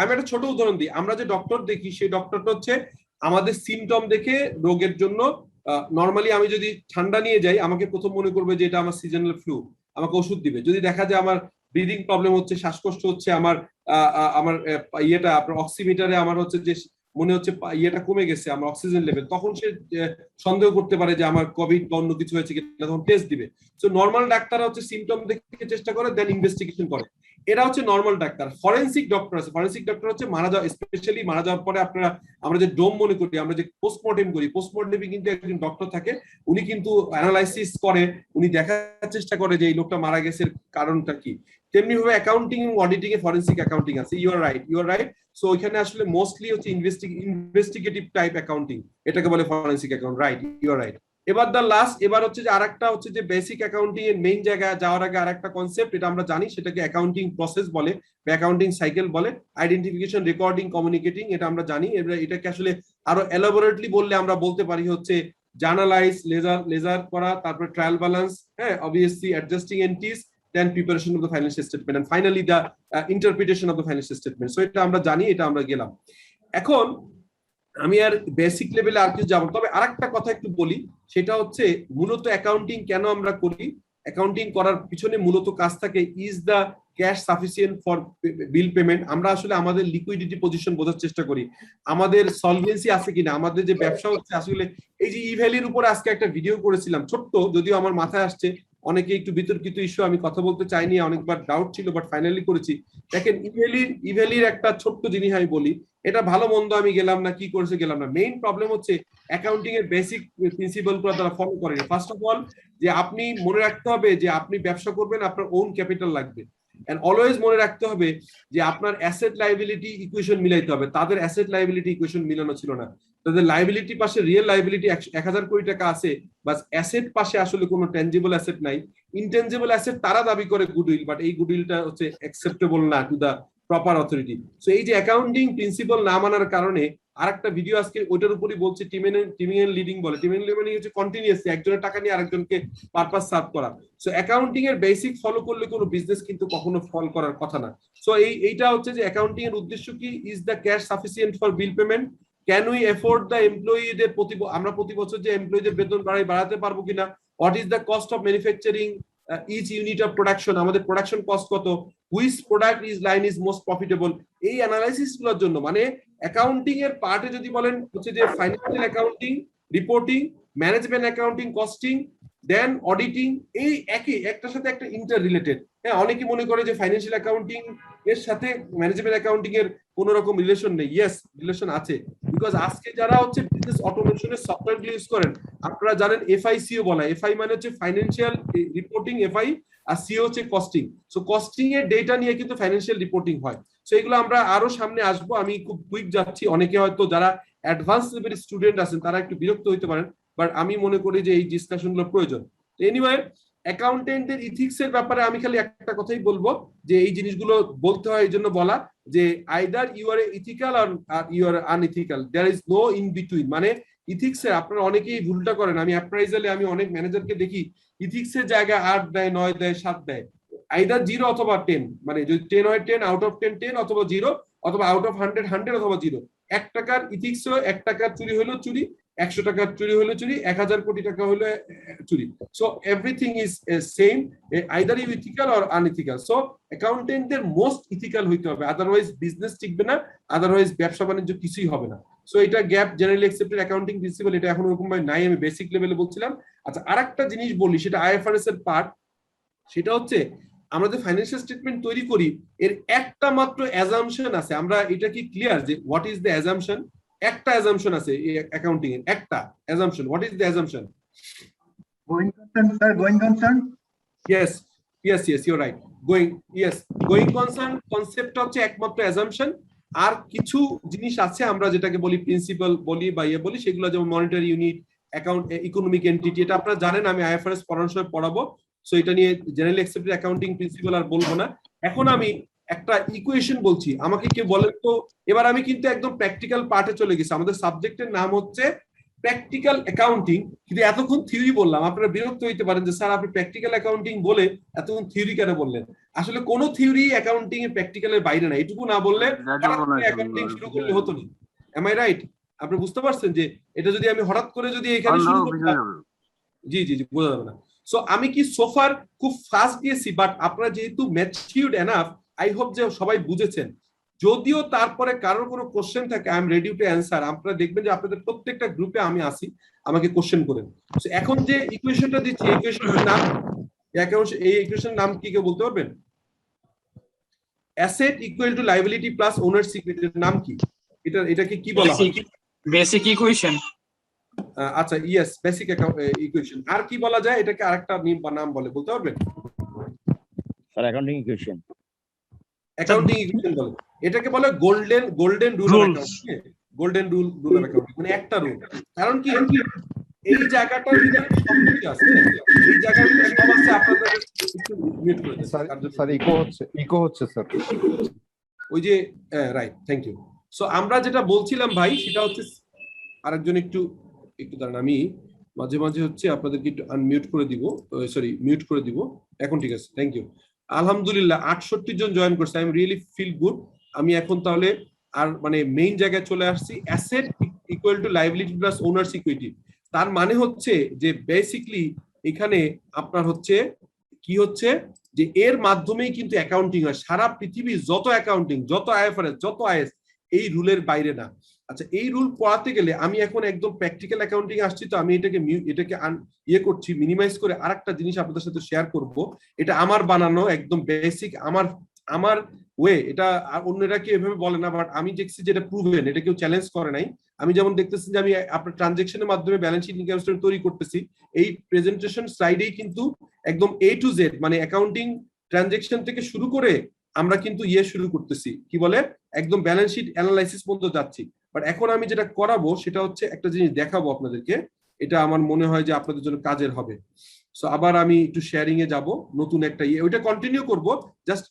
আমি একটা ছোট উদাহরণ দিই। আমরা যে ডক্টর দেখি সেই ডক্টরটা হচ্ছে আমাদের সিমটম দেখে রোগের জন্য, নর্মালি আমি যদি ঠান্ডা নিয়ে যাই আমাকে প্রথম মনে করবে যে এটা আমার সিজনাল ফ্লু, আমাকে ওষুধ দিবে। যদি দেখা যায় আমার ব্রিদিং প্রবলেম হচ্ছে, শ্বাসকষ্ট হচ্ছে, আমার আমার ইয়েটা আপনার অক্সিমিটারে আমার হচ্ছে যে মনে হচ্ছে ইয়েটা কমে গেছে, আমার অক্সিজেন লেভেল, তখন সে সন্দেহ করতে পারে যে আমার কোভিড বা অন্য কিছু হয়েছে কিনা, তখন টেস্ট দিবে। সো নর্মাল ডাক্তাররা হচ্ছে সিমটম দেখে চেষ্টা করে, দেন ইনভেস্টিগেশন করে। এরা হচ্ছে নর্মাল ডাক্তার। ফরেনসিক ডক্টর আছে, ফরেনসিক ডক্টর হচ্ছে মারা যাওয়া, স্পেশালি মারা যাওয়ার পরে আপনারা আমরা যে ডোম মনে করি, আমরা যে পোস্টমর্টেম করি, পোস্টমর্টেমে কিন্তু একজন ডক্টর থাকে, উনি কিন্তু অ্যানালাইসিস করে, উনি দেখার চেষ্টা করে যে এই লোকটা মারা গেছে কারণটা কি। তেমনি ভাবে অ্যাকাউন্টিং এবং অডিটিং এ ফরেনসিক অ্যাকাউন্টিং আছে। You are right. সো ওইখানে আসলে মোস্টলি হচ্ছে ইনভেস্টিগেটিভ টাইপ অ্যাকাউন্টিং, এটাকে বলে forensic account. Right, you are right. এবার এবার হচ্ছে যে আরেকটা হচ্ছে যে বেসিক অ্যাকাউন্টিং এর মেইন জায়গায় যাওয়ার আগে আরেকটা কনসেপ্ট, এটা আমরা জানি, সেটাকে অ্যাকাউন্টিং প্রসেস বলে বা অ্যাকাউন্টিং সাইকেল বলে। আইডেন্টিফিকেশন, রেকর্ডিং, কমিউনিকেটিং, এটা আমরা জানি। এটাকে আসলে আরো এলাবোরেটলি বললে আমরা বলতে পারি হচ্ছে জার্নালাইজ, লেজার করা, তারপরে ট্রায়াল ব্যালেন্স, হ্যাঁ, obviously adjusting entities, then preparation of the financial statement, and finally the interpretation of the financial statement. So এটা আমরা জানি, এটা আমরা গেলাম। এখন আমি আর বেসিক লেভেলে আর কিছু যাবো, তবে আরেকটা কথা একটু বলি, সেটা হচ্ছে মূলত অ্যাকাউন্টিং কেন আমরা করি। অ্যাকাউন্টিং করার পিছনে মূলত কাজ থাকে, is the cash sufficient for bill payment. আমরা আসলে আমাদের লিকুইডিটি পজিশন বোঝার চেষ্টা করি, আমাদের সলভেন্সি আছে কিনা, আমাদের যে ব্যবসা হচ্ছে আসলে। এই যে ইভ্যালির উপর আজকে একটা ভিডিও করেছিলাম ছোট্ট, যদিও আমার মাথায় আসছে, অনেকে একটু বিতর্কিত ইস্যু, আমি কথা বলতে চাইনি, অনেকবার ডাউট ছিল, বাট ফাইনালি করেছি। দেখেন ইভ্যালির একটা ছোট্ট জিনিস আমি বলি, এটা ভালো মন্দ আমি গেলাম না, কি করেছে গেলাম না। মেইন প্রবলেম হচ্ছে অ্যাকাউন্টিং এর বেসিক প্রিন্সিপাল গুলো তারা ফলো করেনি। ফার্স্ট অফ অল, যে আপনি মনে রাখতে হবে যে আপনি ব্যবসা করবেন, আপনার ওন ক্যাপিটাল লাগবে। এন্ড অলওয়েজ মনে রাখতে হবে যে আপনার অ্যাসেট লাইবিলিটি ইকুয়েশন মিলাইতে হবে। তাদের অ্যাসেট লাইবিলিটি ইকুয়েশন মিলানো ছিল না, তাদের লাইবিলিটি পাশে রিয়েল লাইবিলিটি 1000 কোটি টাকা আছে, বাস অ্যাসেট পাশে আসলে কোনো টেনজিবল অ্যাসেট নাই। ইনটেনজিবল অ্যাসেট তারা দাবি করে গুডউইল, বাট এই গুডউইলটা হচ্ছে অ্যাকসেপ্টেবল না to the proper authority. So এই যে অ্যাকাউন্টিং প্রিন্সিপাল না মানার কারণে, আরেকটা ভিডিও আজকে ওইটার উপরই বলছে, টিমিং এন্ড লিডিং বলে। টিমিং এন্ড লিডিং হচ্ছে কন্টিনিউয়াসলি একজনের টাকা নিয়ে আরেকজনকে পারপাস সার্ভ করা। সো অ্যাকাউন্টিং এর বেসিক ফলো করলে কোনো বিজনেস কিন্তু কখনো ফল করার কথা না। সো এইটা হচ্ছে যে অ্যাকাউন্টিং এর উদ্দেশ্য কি, is the cash sufficient for bill payment, can we afford the এমপ্লয়ীদের আমরা প্রতি বছর যে এমপ্লয়ীদের বেতন বাড়াতে পারবো কিনা, what is the cost of manufacturing each unit of production, আমাদের প্রোডাকশন কস্ট কত, which product is line is most profitable. এই অ্যানালাইসিস গুলোর জন্য, মানে অ্যাকাউন্টিং এর পার্টে যদি বলেন হচ্ছে যে financial accounting, reporting, management accounting, costing, then auditing, এই একটার সাথে একটা ইন্টার রিলেটেড। হ্যাঁ, অনেকে মনে করে যে ফাইন্যান্সিয়াল অ্যাকাউন্টিং এর সাথে ম্যানেজমেন্ট অ্যাকাউন্টিং এর কোন রকম রিলেশন নেই। ইয়েস, রিলেশন আছে, বিকজ আজকে যারা হচ্ছে বিজনেস অটোমেশনের সফটওয়্যার ইউজ করেন, আপনারা জানেন এফআইসিও বলা, এফআই মানে হচ্ছে ফাইন্যান্সিয়াল রিপোর্টিং, এফআই, আর সিও হচ্ছে কস্টিং। সো কস্টিং এর ডেটা নিয়ে কিন্তু ফাইন্যান্সিয়াল রিপোর্টিং হয়। সো এগুলো আমরা আরো সামনে আসবো, আমি খুব কুইক যাচ্ছি। অনেকে হয়তো যারা অ্যাডভান্স লেভেলের স্টুডেন্ট আছেন তারা একটু বিরক্ত হতে পারেন, বাট আমি মনে করি যে এই ডিসকাশন গুলো প্রয়োজন। এনিওয়ে, অ্যাকাউন্টেন্টের ইথিক্স এর ব্যাপারে আমি খালি একটা কথাই বলবো, যে এই জিনিসগুলো বলতে হয় এই জন্য বলা, যে either you are ethical or you are unethical, there is no in between. মানে ইথিক্স এর আপনারা অনেকেই ভুলটা করেন, আমি অ্যাপ্রাইজালে আমি অনেক ম্যানেজারকে দেখি ইথিক্স এর জায়গায় 8 দেয়, 9 দেয়, 7 দেয়, আইদার 0 অথবা 10। মানে যদি 10 হয় 10, আউট অফ 10 10, অথবা 0, অথবা আউট অফ 100 100, অথবা 0। 1 টাকার ইথিক্স 1 টাকার চুরি হলো চুরি, 100 টাকার চুরি হলো চুরি, 1000 কোটি টাকা হলো চুরি। So everything is same, either you ethical or unethical. So অ্যাকাউন্টেন্টদের মোস্ট ইথিক্যাল হইতে হবে, আদারওয়াইজ বিজনেস টিকবে না, আদারওয়াইজ ব্যবসা বাণিজ্য কিছুই হবে না। সো এটা gap generally accepted accounting principal, এটা এখন ওরকম ভাবে নাই, আমি বেসিক লেভেলে বলছিলাম। আচ্ছা, আরেকটা জিনিস বলি, সেটা আইএফআরএস এর পার্ট। সেটা হচ্ছে আমরা যে ফাইন্যান্সিয়াল স্টেটমেন্ট তৈরি করি, এর একটা মাত্র অ্যাজাম্পশন আছে। আমরা এটা কি ক্লিয়ার যে হোয়াট ইজ দ্য অ্যাজাম্পশন? একটা অ্যাজাম্পশন আছে এই অ্যাকাউন্টিং এর, একটা assumption. What is the assumption?
Going concern, sir, going concern.
Yes, you're right. Going concern concept হচ্ছে একমাত্র অ্যাজাম্পশন। আর কিছু জিনিস আছে আমরা যেটাকে বলি প্রিন্সিপাল বলি বা ইয়ে বলি, সেগুলো যেমন monetary unit, account, economic entity, এটা আপনারা জানেন, আমি আইএফআরএস পড়ানোর সময় পড়াবো। সো এটা নিয়ে জেনারেলি অ্যাকসেপ্টেড অ্যাকাউন্টিং প্রিন্সিপাল আর বলবো না। এখন আমি একটা ইকুয়েশন বলছি, আমাকে কেউ বলেন তো, এবার আমি কিন্তু একদম প্র্যাকটিক্যাল পার্টে চলে গেছি। আমাদের সাবজেক্টের নাম হচ্ছে প্র্যাকটিক্যাল অ্যাকাউন্টিং, কিন্তু এতক্ষণ থিওরি বললাম। আপনারা বিরক্ত হইতে পারেন যে স্যার আপনি প্র্যাকটিক্যাল অ্যাকাউন্টিং বলে এতক্ষণ থিওরি কেন বললেন। আসলে কোন থিওরি অ্যাকাউন্টিং এর প্র্যাকটিক্যালের বাইরে না, এটুকু না বললে অ্যাকাউন্টিং শুরু করলে হতো না। Am I right? আপনি বুঝতে পারছেন যে এটা যদি আমি হঠাৎ করে যদি এখানে শুরু করতাম, জি জি জি বোঝা যাবে না। সো আমি কি সোফার খুব ফাস্ট দিয়েছি, বাট আপনারা যেহেতু ম্যাচিউরড এনাফ, আই হোপ যে সবাই বুঝেছেন। যদিও তারপরে কারোর কোনো কোশ্চেন থাকে, I am ready to answer. আপনারা দেখবেন যে আপনাদের প্রত্যেকটা গ্রুপে আমি আসি, আমাকে কোশ্চেন করেন। এখন যে ইকুয়েশনটা দিচ্ছি, ইকুয়েশনের নাম, এই ইকুয়েশনের নাম কি কেউ বলতে পারবেন? Asset equal to liability plus owner সিকিউরিটির নাম কি? এটাকে কি বলা হয়?
Basic equation.
আচ্ছা, ইয়েস, বেসিক ইকুয়েশন। আর কি বলা যায় এটাকে? আরেকটা নাম বলে, বলতে পারবেন?
Sir accounting equation.
Accounting equation বলে এটাকে, বলে golden rule of accounting. Golden rule of accounting মানে একটা রুল। কারণ কি, এই জায়গাটার ভিতরে সবকিছু আছে, এই জায়গার ভিতরে সব আছে। আপনাদের একটু মিউট করে দেন
স্যার ইকো হচ্ছে স্যার।
ওই যে রাইট, থ্যাংক ইউ। সো আমরা যেটা বলছিলাম ভাই, সেটা হচ্ছে, আরেকজন একটু দাঁড়ান, আমি মাঝে মাঝে হচ্ছে আপনাদেরকে একটু আনমিউট করে দিব, সরি মিউট করে দিব। এখন ঠিক আছে, থ্যাংক ইউ। আলহামদুলিল্লাহ 68 জন জয়েন করছে, I am really feel good. আমি এখন তাহলে আর মানে মেইন জায়গায় চলে আসছি। Asset equal to liability plus owners equity. তার মানে হচ্ছে যে বেসিকলি এখানে আপনার হচ্ছে কি হচ্ছে, যে এর মাধ্যমেই কিন্তু অ্যাকাউন্টিং হয়। সারা পৃথিবীর যত অ্যাকাউন্টিং, যত আইএফআরএস, যত আইএস, এই রুলের বাইরে না। আচ্ছা, এই রুল পড়াতে গেলে আমি এখন একদম প্র্যাকটিক্যাল অ্যাকাউন্টিং আসছি, তো আমি এটাকে ইয়ে করছি, মিনিমাইজ করে আরেকটা জিনিস আপনাদের সাথে শেয়ার করব। এটা আমার বানানো একদম বেসিক, আমার ওয়ে। এটা অন্যরা কি এভাবে বলে না, বাট আমি দেখছি যেটা প্রুভেন, এটা কেউ চ্যালেঞ্জ করে নাই। আমি যেমন দেখতেছি যে আমি আপনার ট্রানজেকশনের মাধ্যমে ব্যালেন্স শিট, ইনকাম স্টেটমেন্ট তৈরি করতেছি। এই প্রেজেন্টেশন স্লাইডেই কিন্তু একদম A to Z, মানে অ্যাকাউন্টিং ট্রানজেকশন থেকে শুরু করে আমরা কিন্তু শুরু করতেছি, কি বলে, একদম ব্যালেন্স শিট অ্যানালাইসিস পর্যন্ত যাচ্ছি। বাট এখন আমি যেটা করাবো সেটা হচ্ছে একটা জিনিস দেখাবো আপনাদেরকে, এটা আমার মনে হয় যে আপনাদের জন্য কাজের হবে। সো আবার আমি একটু শেয়ারিং এ যাব, নতুন একটা ওইটা কন্টিনিউ করব। জাস্ট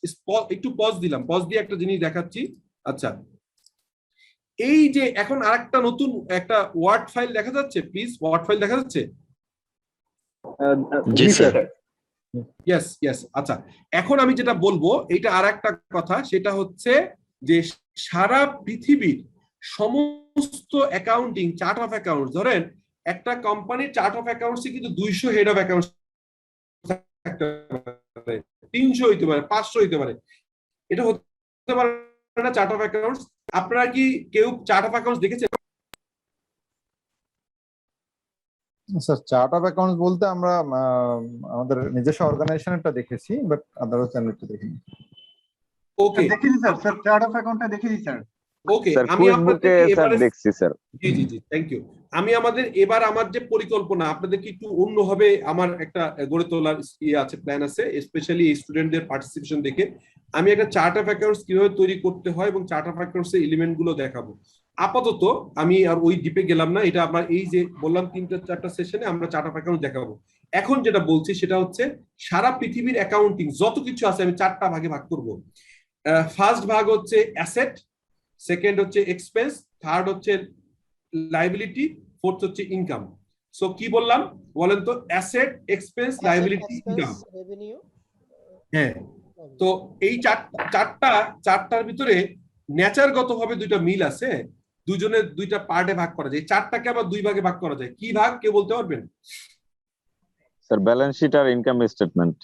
একটু পজ দিলাম, পজ দিয়ে একটা জিনিস দেখাচ্ছি। আচ্ছা, এই যে এখন আরেকটা নতুন একটা ওয়ার্ড ফাইল দেখা যাচ্ছে, প্লিজ ওয়ার্ড ফাইল দেখা যাচ্ছে?
জি স্যার।
Yes yes. আচ্ছা, এখন আমি যেটা বলবো এটা আর একটা কথা, সেটা হচ্ছে যে সারা পৃথিবীর সমস্ত অ্যাকাউন্টিং চার্ট অফ অ্যাকাউন্টস, ধরেন একটা কোম্পানির চার্ট অফ অ্যাকাউন্টস কিন্তু 200 হেড অফ অ্যাকাউন্টস থাকতে পারে, 300 হইতে পারে, 500 হইতে পারে। এটা হতে পারে না চার্ট অফ অ্যাকাউন্টস। আপনারা কি কেউ চার্ট অফ অ্যাকাউন্টস দেখেছেন?
স্যার চার্ট অফ অ্যাকাউন্টস বলতে আমরা আমাদের নিজস্ব অর্গানাইজেশনটা দেখেছি, বাট আদারওয়াইজ চ্যানেলটা দেখিনি।
ওকে,
দেখেছি স্যার, চার্ট অফ অ্যাকাউন্টটা দেখেছি স্যার।
ওকে,
স্যার
আমি
ফেসবুকে স্যার দেখছি স্যার।
জি জি জি, থ্যাংক ইউ। আমি আমার যে পরিকল্পনা আপনাদেরকে একটু অন্যভাবে আমার একটা গড়ে তোলার আছে, প্ল্যান আছে, স্পেশালি স্টুডেন্টদের পার্টিসিপেশন দেখে আমি একটা চার্ট অফ অ্যাকাউন্টস কিভাবে তৈরি করতে হয় এবং চার্ট অফ অ্যাকাউন্টস এর এলিমেন্ট গুলো দেখাবো। আপাতত আমি আর ওই ডিপে গেলাম না, এটা আমরা এই যে বললাম 3-4টা সেশনে আমরা চার্ট অফ অ্যাকাউন্ট দেখাবো। এখন যেটা বলছি সেটা হচ্ছে সারা পৃথিবীর অ্যাকাউন্টিং যত কিছু আছে আমি 4টা ভাগে ভাগ করব। ফার্স্ট ভাগ হচ্ছে অ্যাসেট, সেকেন্ড হচ্ছে এক্সপেন্স, থার্ড হচ্ছে লায়াবিলিটি, ফোর্থ হচ্ছে ইনকাম। সো কি বললাম বলেন তো? Asset, expense, liability, income. হ্যাঁ, তো এই চারটার ভিতরে নেচারগতভাবে দুইটা মিল আছে, দুজনের দুইটা পার্টে ভাগ করা যায়। চারটাকে আবার দুই ভাগে ভাগ করা যায়। কি ভাগ কেউ বলতে পারবেন?
স্যার ব্যালেন্স শিট আর ইনকাম স্টেটমেন্ট।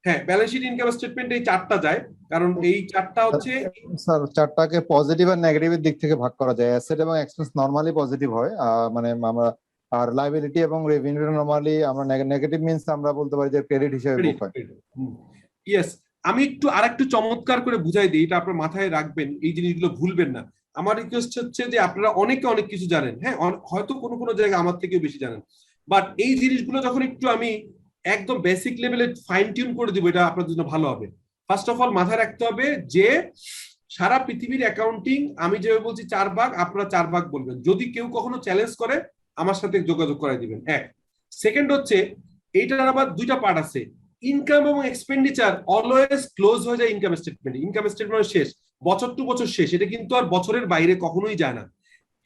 হ্যাঁ, ব্যালেন্স শিট, ইনকাম স্টেটমেন্ট, এই চারটা যায়। কারণ এই চারটা হচ্ছে,
স্যার চারটাকে পজিটিভ আর নেগেটিভের দিক থেকে ভাগ করা যায়। অ্যাসেট এবং এক্সপেন্স নরমালি পজিটিভ হয়, মানে আমরা, আর লায়াবিলিটি এবং রেভিনিউ নরমালি আমরা নেগেটিভ মিন্স আমরা বলতে পারি যে ক্রেডিট হিসেবে বুক হয়।
ইয়েস। আমি একটু আরেকটু চমৎকার করে বুঝাই দিই, এটা আপনার মাথায় রাখবেন, এই জিনিসগুলো ভুলবেন না। আমার রিকোয়েস্ট হচ্ছে যে আপনারা অনেকে অনেক কিছু জানেন, হ্যাঁ, হয়তো কোনো জায়গায় আমার থেকেও বেশি জানেন, বাট এই জিনিসগুলো যখন একটু আমি একদম বেসিক লেভেলে ফাইন টিউন করে দিব, এটা আপনার জন্য ভালো হবে। ফার্স্ট অফ অল মাথায় রাখতে হবে যে সারা পৃথিবীর অ্যাকাউন্টিং আমি যেভাবে বলছি 4 ভাগ, আপনারা 4 ভাগ বলবেন। যদি কেউ কখনো চ্যালেঞ্জ করে আমার সাথে যোগাযোগ করে দিবেন। এক। সেকেন্ড হচ্ছে এইটার আবার দুইটা পার্ট আছে, ইনকাম এবং এক্সপেন্ডিচার অলওয়েজ ক্লোজ হয়ে যায় ইনকাম স্টেটমেন্ট শেষ, বছর টু বছর শেষ, এটা কিন্তু আর বছরের বাইরে কখনোই যায় না।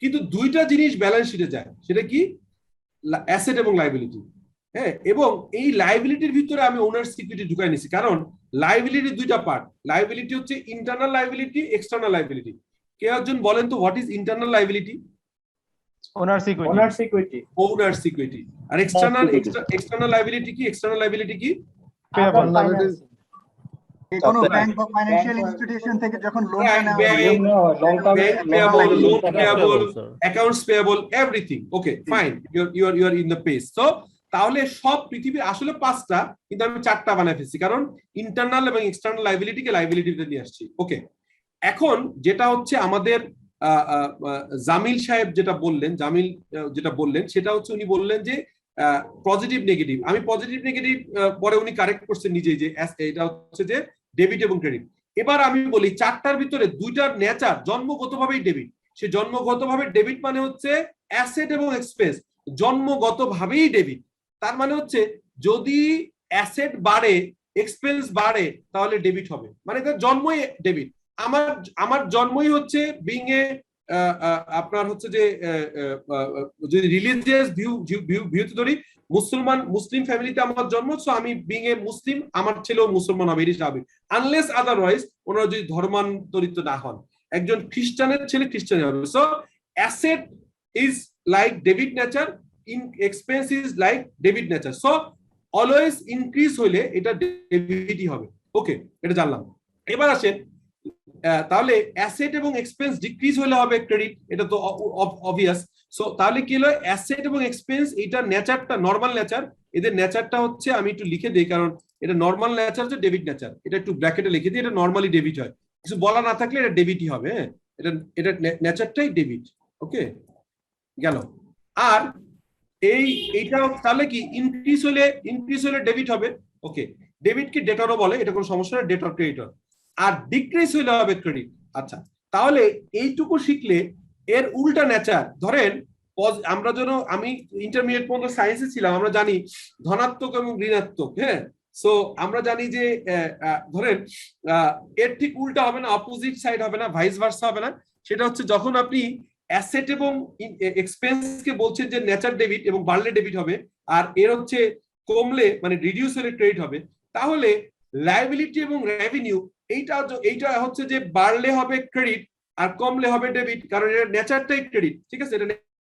কিন্তু দুইটা জিনিস ব্যালেন্স শিটে যায়, সেটা কি? অ্যাসেট এবং লাইবিলিটি। হ্যাঁ, এবং এই লাইবিলিটির ভিতরে আমি ওনার্স ইকুইটি ঢুকাই নিছি, কারণ লাইবিলিটি দুইটা পার্ট। লাইবিলিটি হচ্ছে ইন্টারনাল লাইবিলিটি, এক্সটার্নাল লাইবিলিটি। কেউ একজন বলেন তো what is internal liability?
Owners equity.
Owners equity. আর এক্সটার্নাল লাইবিলিটি কি? এক্সটার্নাল লাইবিলিটি কি?
কোনো ব্যাংক বা ফাইন্যান্সিয়াল ইনস্টিটিউশন থেকে যখন loan
accounts payable, everything. Okay, fine. You're in the pace. So তাহলে সব পৃথিবীর আসলে 5টা, কিন্তু আমি 4টা বানাই ফেলছি, কারণ ইন্টারনাল এবং এক্সটার্নাল লাইবিলিটিকে লাইবিলিটিতে নিয়ে আসছি। ওকে, এখন যেটা হচ্ছে আমাদের জামিল সাহেব যেটা বললেন সেটা হচ্ছে উনি বললেন যে পজিটিভ নেগেটিভ। আমি পজিটিভ নেগেটিভ পরে উনি কারেক্ট করছেন নিজেই, যে এটা হচ্ছে যে ডেবিট এবং ক্রেডিট। এবার আমি বলি 4টার ভিতরে 2টার নেচার জন্মগতভাবেই ডেবিট। সে জন্মগতভাবে ডেবিট মানে হচ্ছে অ্যাসেট এবং এক্সপেন্স জন্মগতভাবেই ডেবিট। তার মানে হচ্ছে যদি অ্যাসেট বাড়ে, এক্সপেন্স বাড়ে, তাহলে ডেবিট হবে, মানে জন্মই ডেবিট। আমার জন্মই হচ্ছে বিং এ আপনার হচ্ছে যে যদি রিলিজিয়াস ভিউতে ধরি, মুসলিম ফ্যামিলিতে আমার জন্ম, সো আমি বিং এ মুসলিম, আমার ছেলেও মুসলমান হবে, এটি স্বাভাবিক, আনলেস আদারওয়াইজ ওনারা যদি ধর্মান্তরিত না হন। একজন খ্রিস্টানের ছেলে খ্রিস্টান হবে। So asset is like debit nature, expense is like debit nature. So always increase হইলে এটা ডেবিটই হবে। ওকে, এটা জানলাম। এবার আসেন, তাহলে অ্যাসেট এবং এক্সপেন্স ডিক্রিজ হলে হবে ক্রেডিট, এটা তো অবভিয়াস। সো তাহলে কি হলো, অ্যাসেট এবং এক্সপেন্স এটা নেচারটা নরমাল নেচার, এদের নেচারটা হচ্ছে, আমি একটু লিখে দিই কারণ এটা নরমাল নেচার হচ্ছে ডেবিট নেচার, এটা একটু ব্র্যাকেটে লিখে দিই, এটা নরমালি ডেবিট হয়, কিছু বলা না থাকলে এটা ডেবিটই হবে। হ্যাঁ, এটা নেচারটাই ডেবিট। ওকে, গেল। আর এইটা তাহলে কি ইনক্রিজ হলে ডেবিট হবে। ওকে, ডেবিট কি ডেটরও বলে, এটা কোনো সমস্যা না, ডেটর ক্রেডিটর। আর ডিক্রিজ হইলে হবে ক্রেডিট। আচ্ছা, তাহলে এইটুকু শিখলে এর উল্টা নেচার, ধরেন আমরা যেন, আমি ইন্টারমিডিয়েট পর্যন্ত সায়েন্সে ছিলাম, আমরা জানি ধনাত্মক এবং ঋণাত্মক। হ্যাঁ, সো আমরা জানি যে ধরেন এর ঠিক উল্টা হবে না, অপোজিট সাইড হবে না, ভাইস ভার্সা হবে না। সেটা হচ্ছে যখন আপনি অ্যাসেট এবং এক্সপেন্স কে বলছেন যে নেচার ডেবিট এবং বাড়লে ডেবিট হবে, আর এর হচ্ছে কমলে মানে রিডিউস হলে ক্রেডিট হবে, তাহলে লায়াবিলিটি এবং রেভিনিউ এইটা হচ্ছে যে বাড়লে হবে ক্রেডিট আর কমলে হবে ডেবিট, কারণ এটা নেচারটাই ক্রেডিট। ঠিক আছে, এটা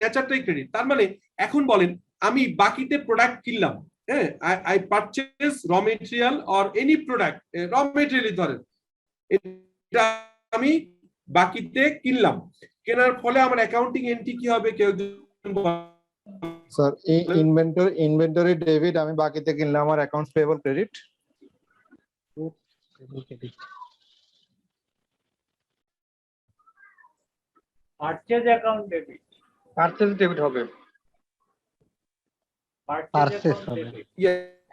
নেচারটাই ক্রেডিট। তার মানে এখন বলেন, আমি বাকিতে প্রোডাক্ট কিনলাম, হ্যাঁ, আই পারচেজ র মেটেরিয়াল অর এনি প্রোডাক্ট, র মেটেরিয়াল ধরেন, এটা আমি বাকিতে কিনলাম, কেনার ফলে আমার অ্যাকাউন্টিং এন্ট্রি কি হবে? কেউ
স্যার, ইনভেন্টরি ডেবিট, আমি বাকিতে কিনলাম, আমার accounts payable credit.
Purchase account debit,
purchase debit হবে।
পারচেজ হবে,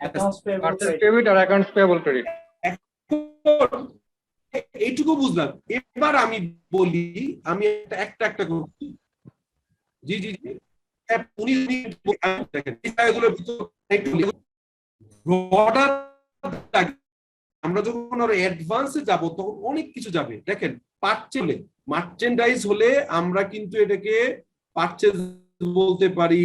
অ্যাকাউন্টস পেয়েবল
পারচেজ ডেবিট আর অ্যাকাউন্টস পেয়েবল ক্রেডিট।
এইটুকু বুঝলাম। এবার আমি বলি, আমি একটা করছি। জি জি জি, আমরা যখন আরো অ্যাডভান্সে যাব তখন অনেক কিছু যাবে। দেখেন, মার্চেন্ডাইজ হলে আমরা কিন্তু এটাকে পারচেজ বলতে পারি।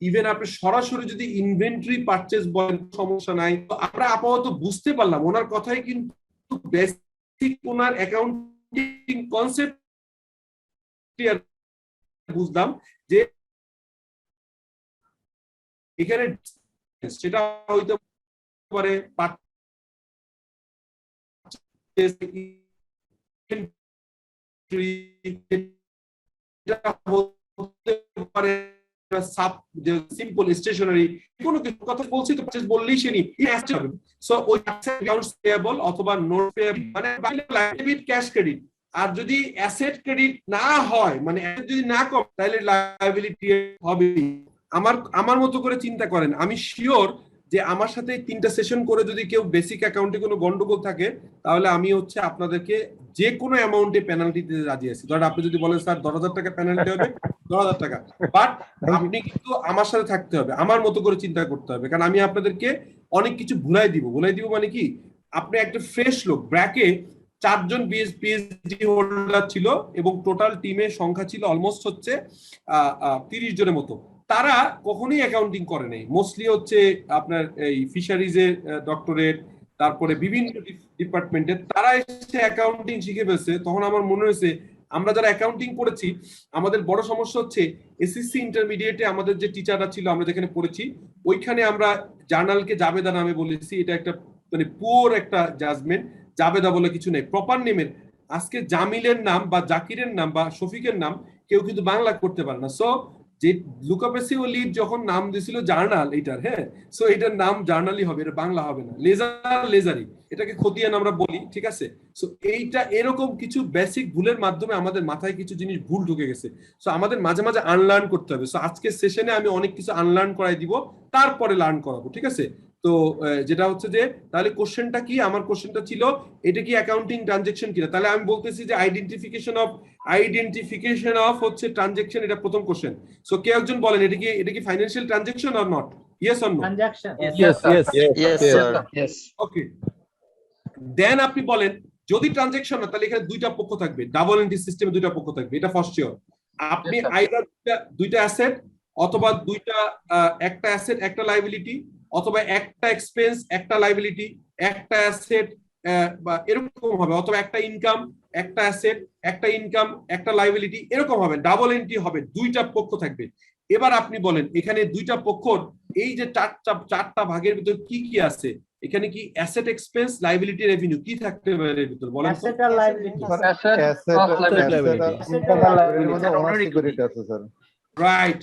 ইভেন আপনি সরাসরি যদি ইনভেন্টরি পারচেজ বলেন, সমস্যা নাই। আমরা আপাতত বুঝতে পারলাম ওনার কথাই, কিন্তু বেসিক ওনার অ্যাকাউন্টিং কনসেপ্ট বুঝলাম যে এখানে সেটা হইতে পারে সিম্পল স্টেশনারি কোনো কিছু কথা বলছি তো বললেই সে নি সো ওই অ্যাকাউন্টস পেয়েবল অথবা নোট পেয়েবল, মানে ডেবিট ক্যাশ ক্রেডিট। আর যদি অ্যাসেট ক্রেডিট না হয়, মানে যদি না কম, তাহলে লায়াবিলিটি হবে। আমার মতো করে চিন্তা করেন। আমি শিওর যে আমার সাথে 3টা সেশন করে যদি কেউ বেসিক অ্যাকাউন্টে কোনো গন্ডগোল থাকে, তাহলে আমি হচ্ছে আপনাদেরকে যে কোনো অ্যামাউন্টে পেনাল্টি দিতে রাজি আছি। ধরেন আপনি যদি বলেন স্যার 10,000 টাকা পেনাল্টি হবে, 10,000 টাকা, বাট আপনি কিন্তু আমার সাথে থাকতে হবে, আমার মতো করে চিন্তা করতে হবে, কারণ আমি আপনাদেরকে অনেক কিছু ভুলাই দিব মানে কি, আপনি একটা ফ্রেশ লোক, ব্র্যাকে 4 জন পিএইচডি হোল্ডার ছিল এবং টোটাল টিমের সংখ্যা ছিল অলমোস্ট হচ্ছে 30 জনের মতো। তারা কখনোই অ্যাকাউন্টিং করে নাই, মোস্টলি হচ্ছে আপনার এই ফিশারিজের ডক্টরেট, তারপরে বিভিন্ন ডিপার্টমেন্টে তারা এসে অ্যাকাউন্টিং শিখে ফেলছে। তখন আমার মনে হয়েছে আমরা যারা অ্যাকাউন্টিং পড়েছি আমাদের বড় সমস্যা হচ্ছে এসএসসি ইন্টারমিডিয়েটে আমাদের যে টিচাররা ছিল আমরা যেখানে পড়েছি ওইখানে আমরা জার্নালকে জাবেদা নামে বলেছি। এটা একটা মানে পুওর একটা জাজমেন্ট, জাবেদা বলে কিছু নেই প্রপার নেমের। আজকে জামিলের নাম বা জাকিরের নাম বা শফিকের নাম কেউ কিন্তু বাংলা করতে পারে না। সো যে লুকাপেসি ও লিড যখন নাম দিছিল জার্নাল এটার, হ্যাঁ, সো এটার নাম জার্নালই হবে, এটা বাংলা হবে না, লেজারি, এটাকে খতিয়ান আমরা বলি, ঠিক আছে। সো এইটা এরকম কিছু বেসিক ভুলের মাধ্যমে আমাদের মাথায় কিছু জিনিস ভুল ঢুকে গেছে। সো আমাদের মাঝে মাঝে আনলার্ন করতে হবে। সো আজকের সেশনে আমি অনেক কিছু আনলার্ন করাই দিব, তারপরে লার্ন করাবো, ঠিক আছে। তো যেটা হচ্ছে যে তাহলে কোশ্চেনটা কি, আমার কোশ্চেনটা ছিল এটা কি অ্যাকাউন্টিং ট্রানজাকশন কিনা। তাহলে আমি বলতেছি যে আইডেন্টিফিকেশন অফ হচ্ছে ট্রানজাকশন, এটা প্রথম কোশ্চেন। সো কেউ একজন বলেন এটা কি financial transaction or not? Yes or no?
Transaction.
Yes, sir.
Yes.
Okay, then আপনি বলেন যদি ট্রানজাকশন না তাহলে এখানে দুইটা পক্ষ থাকবে, ডাবল এন্ট্রি সিস্টেমে দুইটা পক্ষ থাকবে, এটা ফার্স্ট শিওর। আপনি আইদার দুইটা অ্যাসেট অথবা একটা অ্যাসেট একটা লাইবিলিটি, অথবা একটা এক্সপেন্স একটা লাইবিলিটি, একটা অ্যাসেট বা এরকম হবে, অথবা একটা ইনকাম একটা অ্যাসেট একটা ইনকাম একটা লাইবিলিটি, এরকম হবে, ডাবল এন্ট্রি হবে, দুইটা পক্ষ থাকবে। এবার আপনি বলেন এখানে দুইটা পক্ষর এই যে চারটা ভাগের ভিতর কি কি আছে, এখানে কি অ্যাসেট এক্সপেন্স লাইবিলিটি রেভিনিউ কি থাকতে পারে এর ভিতর বলেন তো?
Asset or liability.
Right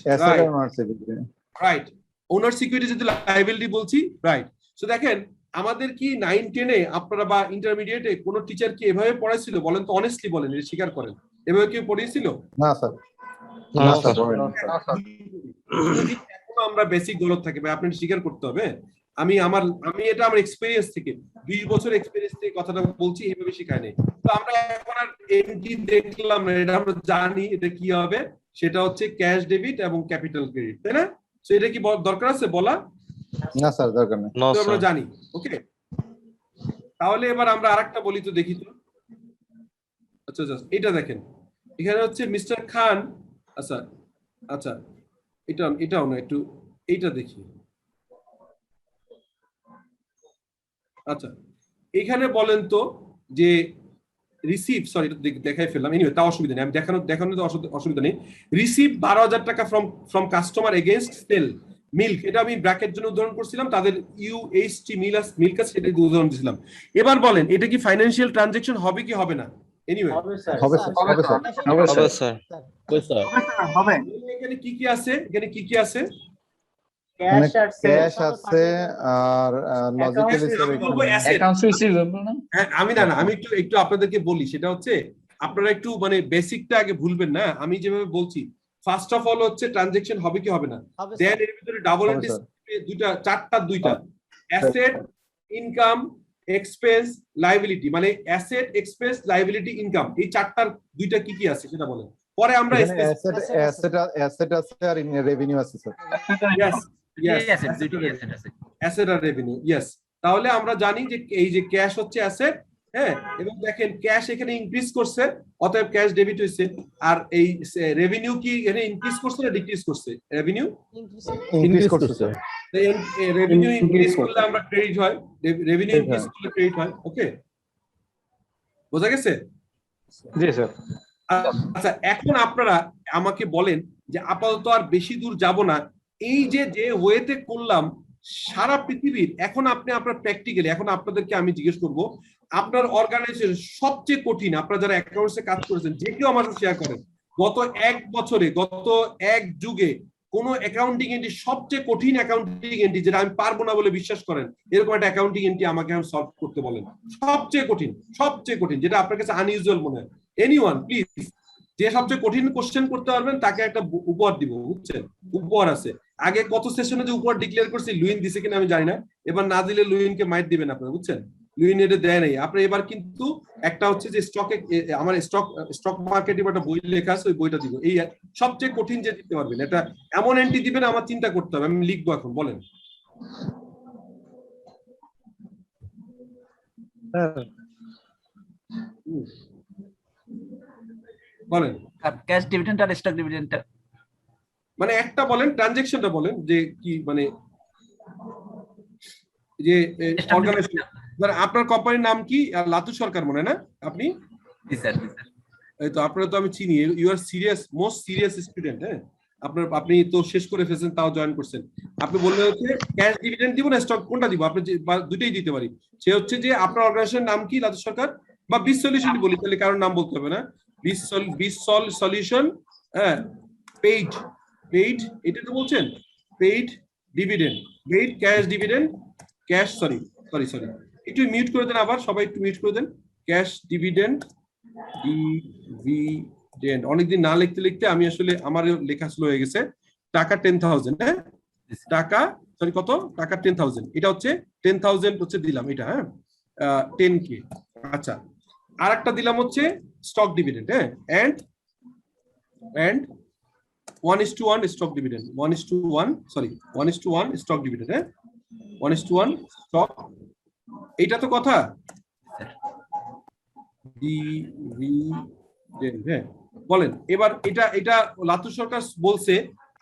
right, owner security যদি লাইবিলিটি বলছি, রাইট। সো দেখেন আমাদের কি 9-10-এ আপনারা বা ইন্টারমিডিয়েটে কোন টিচার কি এভাবে পড়াইছিল বলেন তো, অনেস্টলি বলেন, এটা স্বীকার করেন, এভাবে কেউ পড়িয়েছিল?
না স্যার,
এখনো আমরা বেসিক গলত থাকে ভাই, আপনি স্বীকার করতে হবে। আমি এটা আমার এক্সপেরিয়েন্স থেকে 20 বছর এক্সপেরিয়েন্স থেকে কথাটা বলছি, এইভাবে শেখায় নেই। তো আমরা এখন আর এনটি দেখলাম না, এটা আমরা জানি এটা কি হবে, সেটা হচ্ছে ক্যাশ ডেবিট এবং ক্যাপিটাল ক্রেডিট, তাই না? সো এটা কি দরকার আছে বলা?
না স্যার, দরকার নেই,
তো আমরা জানি। ওকে, তাহলে এবার আমরা আরেকটা বলি তো, দেখি তো। আচ্ছা এটা দেখেন, এখানে হচ্ছে মিস্টার খান। আচ্ছা আচ্ছা, এটাও না, একটু এইটা দেখি। আচ্ছা, এখানে বলেন তো যে রিসিভ, সরি এটা দেখাই ফেললাম, এনিওয়ে তা অসুবিধা নেই, আমি দেখানো তো অসুবিধা নেই। রিসিভ 12,000 টাকা from customer against sell milk, এটা আমি ব্র্যাকেট জন্য উদাহরণ করছিলাম, তাদের ইউএইচটি মিল্ক আছে সেটা উদাহরণ দিয়েছিলাম। এবার বলেন এটা কি ফাইন্যান্সিয়াল ট্রানজাকশন হবে কি হবে না? এনিওয়ে
হবে স্যার।
হবে।
এখানে কি কি আছে, এখানে কি কি আছে?
ক্যাশ আছে আর লজিক্যালি
Accounts receivable না?
হ্যাঁ, আমি একটু আপনাদেরকে বলি, সেটা হচ্ছে আপনারা একটু মানে বেসিকটা আগে ভুলবেন না। আমি যেভাবে বলছি, ফার্স্ট অফ অল হচ্ছে ট্রানজাকশন হবে কি হবে না, দেন এর ভিতরে ডাবল এন্ট্রি দুইটা অ্যাসেট ইনকাম এক্সপেন্স লাইবিলিটি, মানে অ্যাসেট এক্সপেন্স লাইবিলিটি ইনকাম, এই চারটার দুইটা কি কি আছে সেটা বলেন, পরে আমরা
অ্যাসেট আছে আর রেভিনিউ আছে স্যার।
অ্যাসেট আর রেভিনিউ, ইয়েস। তাহলে আমরা জানি যে এই যে ক্যাশ হচ্ছে অ্যাসেট, হ্যাঁ, এবং দেখেন ক্যাশ এখানে ইনক্রিজ করছে, অতএব ক্যাশ ডেবিট হয়েছে। আর এই রেভিনিউ কি এখানে ইনক্রিজ করছে না ডিক্রিজ করছে? রেভিনিউ
ইনক্রিজ করছে।
রেভিনিউ ইনক্রিজ করলে আমরা ক্রেডিট হয়, রেভিনিউ ইনক্রিজ করলে ক্রেডিট হয়। ওকে, বোঝা গেছে?
জি স্যার।
আচ্ছা, এখন আপনারা আমাকে বলেন যে আপাতত আর বেশি দূর যাব না, এই যে ওয়েতে করলাম সারা পৃথিবীর, এখন আপনি আপনার প্র্যাকটিক্যালি, এখন আপনাদেরকে আমি জিজ্ঞেস করব আপনার অর্গানাইজেশন সবচেয়ে কঠিন, আপনারা যারা অ্যাকাউন্টসে কাজ করেছেন যে কেউ আমার সাথে শেয়ার করেন, গত 1 বছরে গত 1 যুগে কোন অ্যাকাউন্টিং এন্ট্রি সবচেয়ে কঠিন অ্যাকাউন্টিং এন্ট্রি যেটা আমি পারবো না বলে বিশ্বাস করেন, এরকম একটা অ্যাকাউন্টিং এন্ট্রি আমাকে এখন সলভ করতে বলেন, সবচেয়ে কঠিন যেটা আপনার কাছে আনইউজুয়াল মনে হয়। এনিওয়ান প্লিজ, যে সবচেয়ে কঠিন কোশ্চেন করতে পারবেন তাকে একটা উপহার দিব, বুঝছেন? উপহার আছে। আগে কত সেশনে যে উপহার ডিক্লেয়ার করছি, লুইন দিছে কিনা আমি জানি না, এবার না দিলে লুইনকে মাইট দিবেন আপনারা, বুঝছেন? লুইনেটে দেয় নাই। আপনি এবার কিন্তু একটা হচ্ছে যে স্টকে আমার স্টক মার্কেটে একটা বই লেখা আছে, ওই বইটা দিব। এই সবচেয়ে কঠিন যে দিতে পারবেন, এটা এমন এন্ট্রি দিবেন আমার চিন্তা করতে হবে, আমি লিখবো এখন, বলেন। বলেন
ক্যাশ ডিভিডেন্ড আর স্টক ডিভিডেন্ড।
মানে একটা বলেন, ট্রানজেকশনটা বলেন যে কি, মানে যে অর্গানাইজেশন, মানে আপনার কোম্পানির নাম কি? লাতু সরকার মনে হয় না আপনি?
জি স্যার।
এই তো আপনারা তো আমি চিনি, you are serious, most serious student. হ্যাঁ, আপনি তো শেষ করে ফেলছেন, তাও জয়েন করছেন। আপনি বললে হচ্ছে ক্যাশ ডিভিডেন্ড দিব না স্টক, কোনটা দিব? আপনি দুটোই দিতে পারি। সে হচ্ছে যে আপনার অর্গানাইজেশনের নাম কি? লাতু সরকার বা বিশ সলিউশন বলি, তাহলে কারোর নাম বলতে হবে না। বিশ সলিউশন, হ্যাঁ, পেইড এটা তো বলছেন, paid dividend, paid cash dividend, cash sorry একটু মিউট করে দেন, আবার সবাই একটু মিউট করে দেন। ক্যাশ ডিভিডেন্ড, ডিভিডেন্ড অনেকদিন না লিখতে আমি আসলে আমার লেখা স্লো হয়ে গেছে। টাকা 10,000, হ্যাঁ, টাকা সরি কত টাকা 10,000, এটা হচ্ছে 10,000 হচ্ছে দিলাম এটা, হ্যাঁ, 10K। আচ্ছা, আর একটা দিলাম হচ্ছে স্টক ডিভিডেন্ড, হ্যাঁ, and 1:1 stock dividend, 1:1 stock dividend, হ্যাঁ, 1:1 স্টক। এইটা তো কথা ডিভিডেন্ড, হ্যাঁ, বলেন। এবার এটা লাতু সরকার বলছে,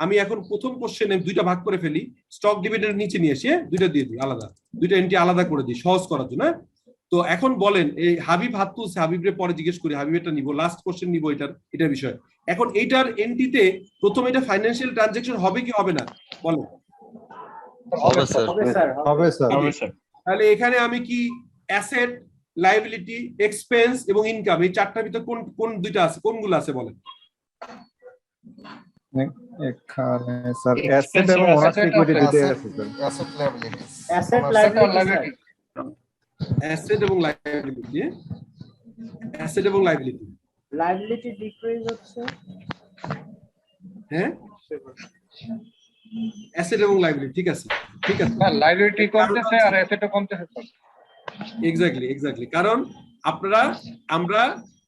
আমি এখন প্রথম কোশ্চেনে দুইটা ভাগ করে ফেলি, স্টক ডিভিডেন্ড নিচে নিয়ে এসে দুইটা দিয়ে দিই আলাদা, দুইটা এন্ট্রি আলাদা করে দিই সহজ করার জন্য। তো এখন বলেন, এই হাবিব হাত তুলছে, হাবিবরে পরে জিজ্ঞেস করি, হাবিবেরটা নিব, লাস্ট কোশ্চেন নিব এটার বিষয়। এখন এইটার এন্ট্রিতে প্রথম এটা ফাইন্যান্সিয়াল ট্রানজাকশন হবে কি হবে না, বলেন।
হবে স্যার।
তাহলে এখানে আমি কি অ্যাসেট, লায়াবিলিটি, এক্সপেন্স এবং ইনকাম, এই চারটার ভিতর কোন দুইটা আছে, কোনগুলো আছে বলেন?
এখানে স্যার অ্যাসেট এবং ওনার ইকুইটি দিতে আছে স্যার।
অ্যাসেট লায়াবিলিটি,
অ্যাসেট এবং লায়াবিলিটি, অ্যাসেট এবং লায়াবিলিটি,
লায়াবিলিটি ডিক্রিজ হচ্ছে,
হ্যাঁ, অ্যাসেট এবং লায়াবিলিটি, ঠিক আছে।
লাইবিলিটি কমতেছে আর অ্যাসেটও কমতেছে স্যার।
এক্স্যাক্টলি, কারণ আমরা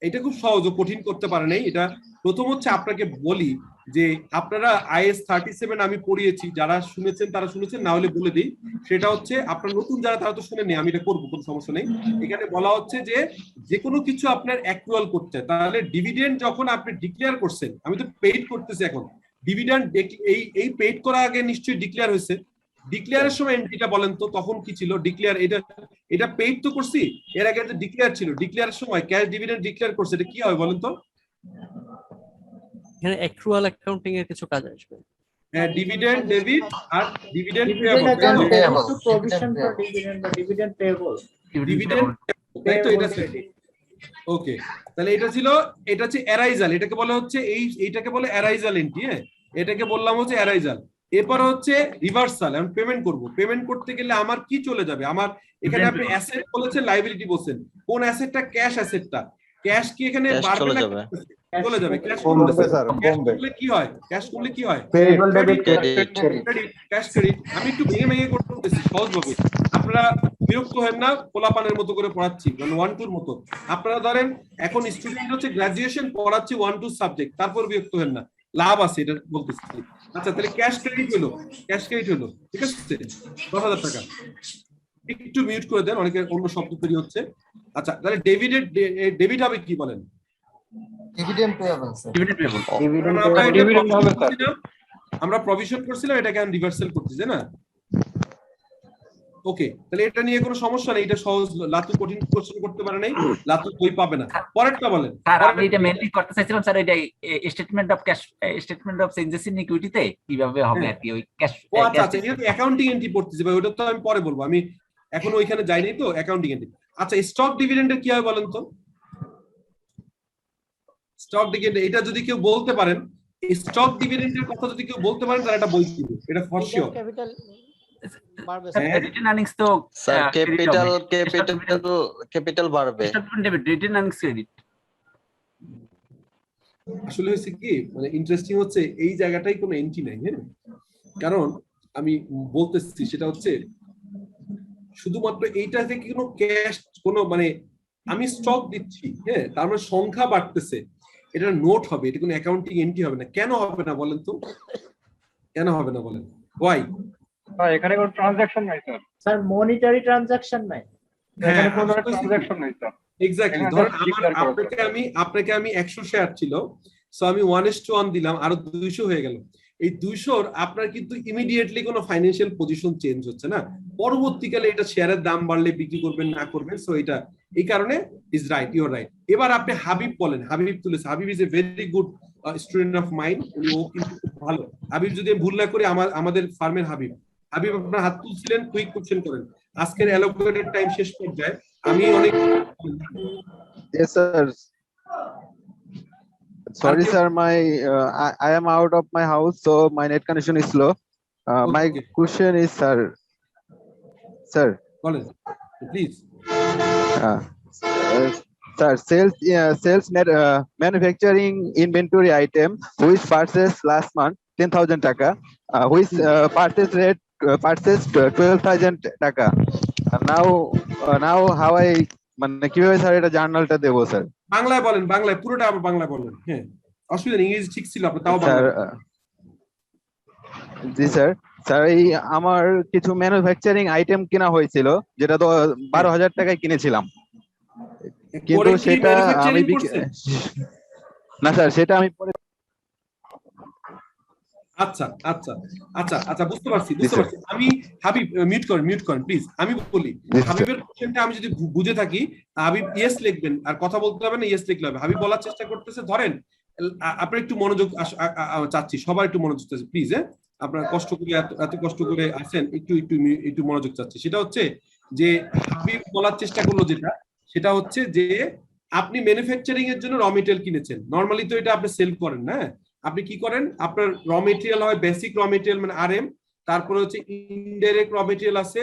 এটা খুব সহজ, কঠিন করতে পারে নাই। এটা প্রথম হচ্ছে আপনাকে বলি যে আপনারা IAS 37 আমি পড়িয়েছি, যারা শুনেছেন তারা শুনেছেন, না হলে বলে দিই। সেটা হচ্ছে আপনার নতুন যারা, তারা তো শুনেননি, আমি এটা করবো, কোনো সমস্যা নেই। এখানে বলা হচ্ছে যে কোনো কিছু আপনার অ্যাকুয়াল করতে, তাহলে ডিভিডেন্ড যখন আপনি ডিক্লেয়ার করছেন, আমি তো পেইড করতেছি এখন, ডিভিডেন্ড এই পেইড করার আগে নিশ্চয়ই ডিক্লেয়ার হয়েছে। ডিক্লেয়ারের সময় এন্ট্রিটা বলেন তো তখন কি ছিল? ডিক্লেয়ার, এটা পেইড তো করছি, এর আগে ডিক্লেয়ার ছিল, ডিক্লেয়ারের সময় ক্যাশ ডিভিডেন্ড ডিক্লেয়ার করছে, এটা কি হয় বলেন তো?
এখানে অ্যাকচুয়াল অ্যাকাউন্টিং এর কিছু কাজ আসবে।
হ্যাঁ, ডিভিডেন্ড ডেবিট আর dividend
dividend
payable,
account provision for dividend বা ডিভিডেন্ড পেয়েবল,
ডিভিডেন্ড, তাই তো? এটা ওকে, তাহলে এটা হচ্ছে অ্যারাইজাল, এটাকে বলা হচ্ছে এইটাকে বলে অ্যারাইজাল এন্ট্রি, হ্যাঁ, এটাকে বললাম হচ্ছে অ্যারাইজাল। এরপর হচ্ছে রিভার্সাল, আমি পেমেন্ট করব। পেমেন্ট করতে গেলে আমার কি চলে যাবে? আমার এখানে আপনি অ্যাসেট বলেছেন, লায়াবিলিটি বলছেন, কোন অ্যাসেটটা? ক্যাশ অ্যাসেটটা। ক্যাশ কি এখানে বাড়বে না চলে যাবে? ক্যাশ
কমবে স্যার, কমবে।
কি হয়? ক্যাশ করলে কি হয়?
Payable debit
cash credit. আমি একটু ভেঙে করতেছি সহজভাবে, আপনারা বিরক্ত হেন না, পোলাপানের মতো করে পড়াচ্ছি, মানে 1-2 মতো। আপনারা ধরেন এখন স্টুডেন্ট হচ্ছে গ্রাজুয়েশন পড়াচ্ছি 1-2 সাবজেক্ট, তারপর বিরক্ত হেন না, লাভ আছে এটা বলতেছি। আচ্ছা, তাহলে ক্যাশ ক্রেডিট হলো, ঠিক আছে, 10,000 টাকা। একটু মিউট করে দেন, অনেকের অন্য শব্দ তৈরি হচ্ছে। আচ্ছা, তাহলে ডেবিট হবে কি বলেন? আমরা প্রভিশন করছিলাম, এটাকে আমি রিভার্সাল করতেছি না। ওকে, তাহলে এটা নিয়ে কোনো সমস্যা নেই, এটা সহজ। লাতু কঠিন কোশ্চেন করতে পারে নাই, লাতু বই পাবে না। পরেরটা বলেন
স্যার। আমি এটা মেইনলি করতে চাইছিলাম স্যার, এটা statement of cash, statement of changes in ইকুইটিতে কিভাবে হবে আর কি, ওই ক্যাশ।
ও আচ্ছা, এটা অ্যাকাউন্টিং এন্ট্রি পড়তেছি ভাই, ওটা তো আমি পরে বলবো, আমি এখন ওইখানে যাইনি তো, অ্যাকাউন্টিং এন্ট্রি। আচ্ছা, স্টক ডিভিডেন্ডের কি হয় বলেন তো? স্টক ডিভিডেন্ড, এটা যদি কেউ বলতে পারেন, স্টক ডিভিডেন্ডের কথা যদি কেউ বলতে পারেন, তাহলে এটা বই দিবে, এটা ফর শিওর।
ক্যাপিটাল বাড়বে
রিটার্ন আর্নিংস তো
স্যার, ক্যাপিটাল বাড়বে,
statement debit, return earnings credit.
আসলে হচ্ছে কি, মানে ইন্টারেস্টিং হচ্ছে এই জায়গাটাই কোনো এন্ট্রি নাই, হ্যাঁ, কারণ আমি বলতেছি সেটা হচ্ছে শুধুমাত্র এইটা থেকে কোনো ক্যাশ কোনো মানে আমি স্টক দিচ্ছি, হ্যাঁ, তার মানে সংখ্যা বাড়তেছে, এটা নোট হবে, এটা কোনো অ্যাকাউন্টিং এন্ট্রি হবে না। কেন হবে না বলেন তো, কেন হবে না বলেন, ওয়াই?
এখানে কোনো ট্রানজাকশন নাই স্যার।
স্যার মনিটারি ট্রানজাকশন নাই,
এখানে কোনো ট্রানজাকশন নাই স্যার।
এক্স্যাক্টলি, ধরেন আপনাকে আমি 100 শেয়ার ছিল, সো আমি 1:1 দিলাম, আরো 200 হয়ে গেল। এই 200 আপনার কিন্তু ইমিডিয়েটলি কোনো ফাইন্যান্সিয়াল পজিশন চেঞ্জ হচ্ছে না, পরবর্তীকালে এটা শেয়ারের দাম বাড়লে বিক্রি করবেন না করবেন, সো এটা এই কারণে ইজ রাইট, ইউর রাইট। এবার আপনি হাবিব বলেন, হাবিব তুলেছে, Habib is a very good student of mind, ও কিন্তু খুব ভালো। হাবিব যদি ভুল না করি আমাদের ফার্মের হাবিব, হাবিব আপনার হাত তুলছিলেন, কুইক কোশ্চেন করেন, আজকের অ্যালোকেটেড টাইম শেষ পর্যায়ে আমি অনেক
Yes, sir. Sorry, sir. I am out of my house, so my net connection is slow. My question is, sir.
Please.
Sir, sales net manufacturing inventory item which purchased last month 10,000 taka, which purchased 12,000 taka. Now how I মানে কিভাবে স্যার এটা জার্নালটা দেবো স্যার?
বাংলায় বলেন, বাংলায় পুরোটা আবার বাংলায় বলেন। হ্যাঁ, অসুবিধা নেই, ইংরেজি ঠিক ছিল আপনার, তাও
স্যার। জি স্যার, স্যার এই আমার কিছু ম্যানুফ্যাকচারিং আইটেম কেনা হয়েছিল, যেটা তো 12,000 টাকায় কিনেছিলাম, কিন্তু সেটা আমি না স্যার, সেটা আমি পরে।
আচ্ছা আচ্ছা আচ্ছা আচ্ছা, বুঝতে পারছি। আমি হাবিব মিউট করেন প্লিজ, আমি বলি হাবিবের কোশ্চেনটা আমি যদি বুঝে থাকি, হাবিব ইয়েস লিখবেন, আর কথা বলতে হবে না, ইয়েস লিখলে হবে। হাবিব বলার চেষ্টা করতেছে, ধরেন আপনার একটু মনোযোগ চাচ্ছি, সবার একটু মনোযোগ চাচ্ছি প্লিজ, হ্যাঁ, আপনার কষ্ট করে এত কষ্ট করে আসেন, একটু মনোযোগ চাচ্ছি। সেটা হচ্ছে যে হাবিব বলার চেষ্টা করলো যেটা, সেটা হচ্ছে যে আপনি ম্যানুফ্যাকচারিং এর জন্য র মেটেরিয়াল কিনেছেন, নরমালি তো এটা আপনি সেল করেন না, আপনি কি করেন, আপনার র মেটেরিয়াল হয় বেসিক র মেটেরিয়াল মানে আরএম, তারপরে হচ্ছে ইনডাইরেক্ট র মেটেরিয়াল আছে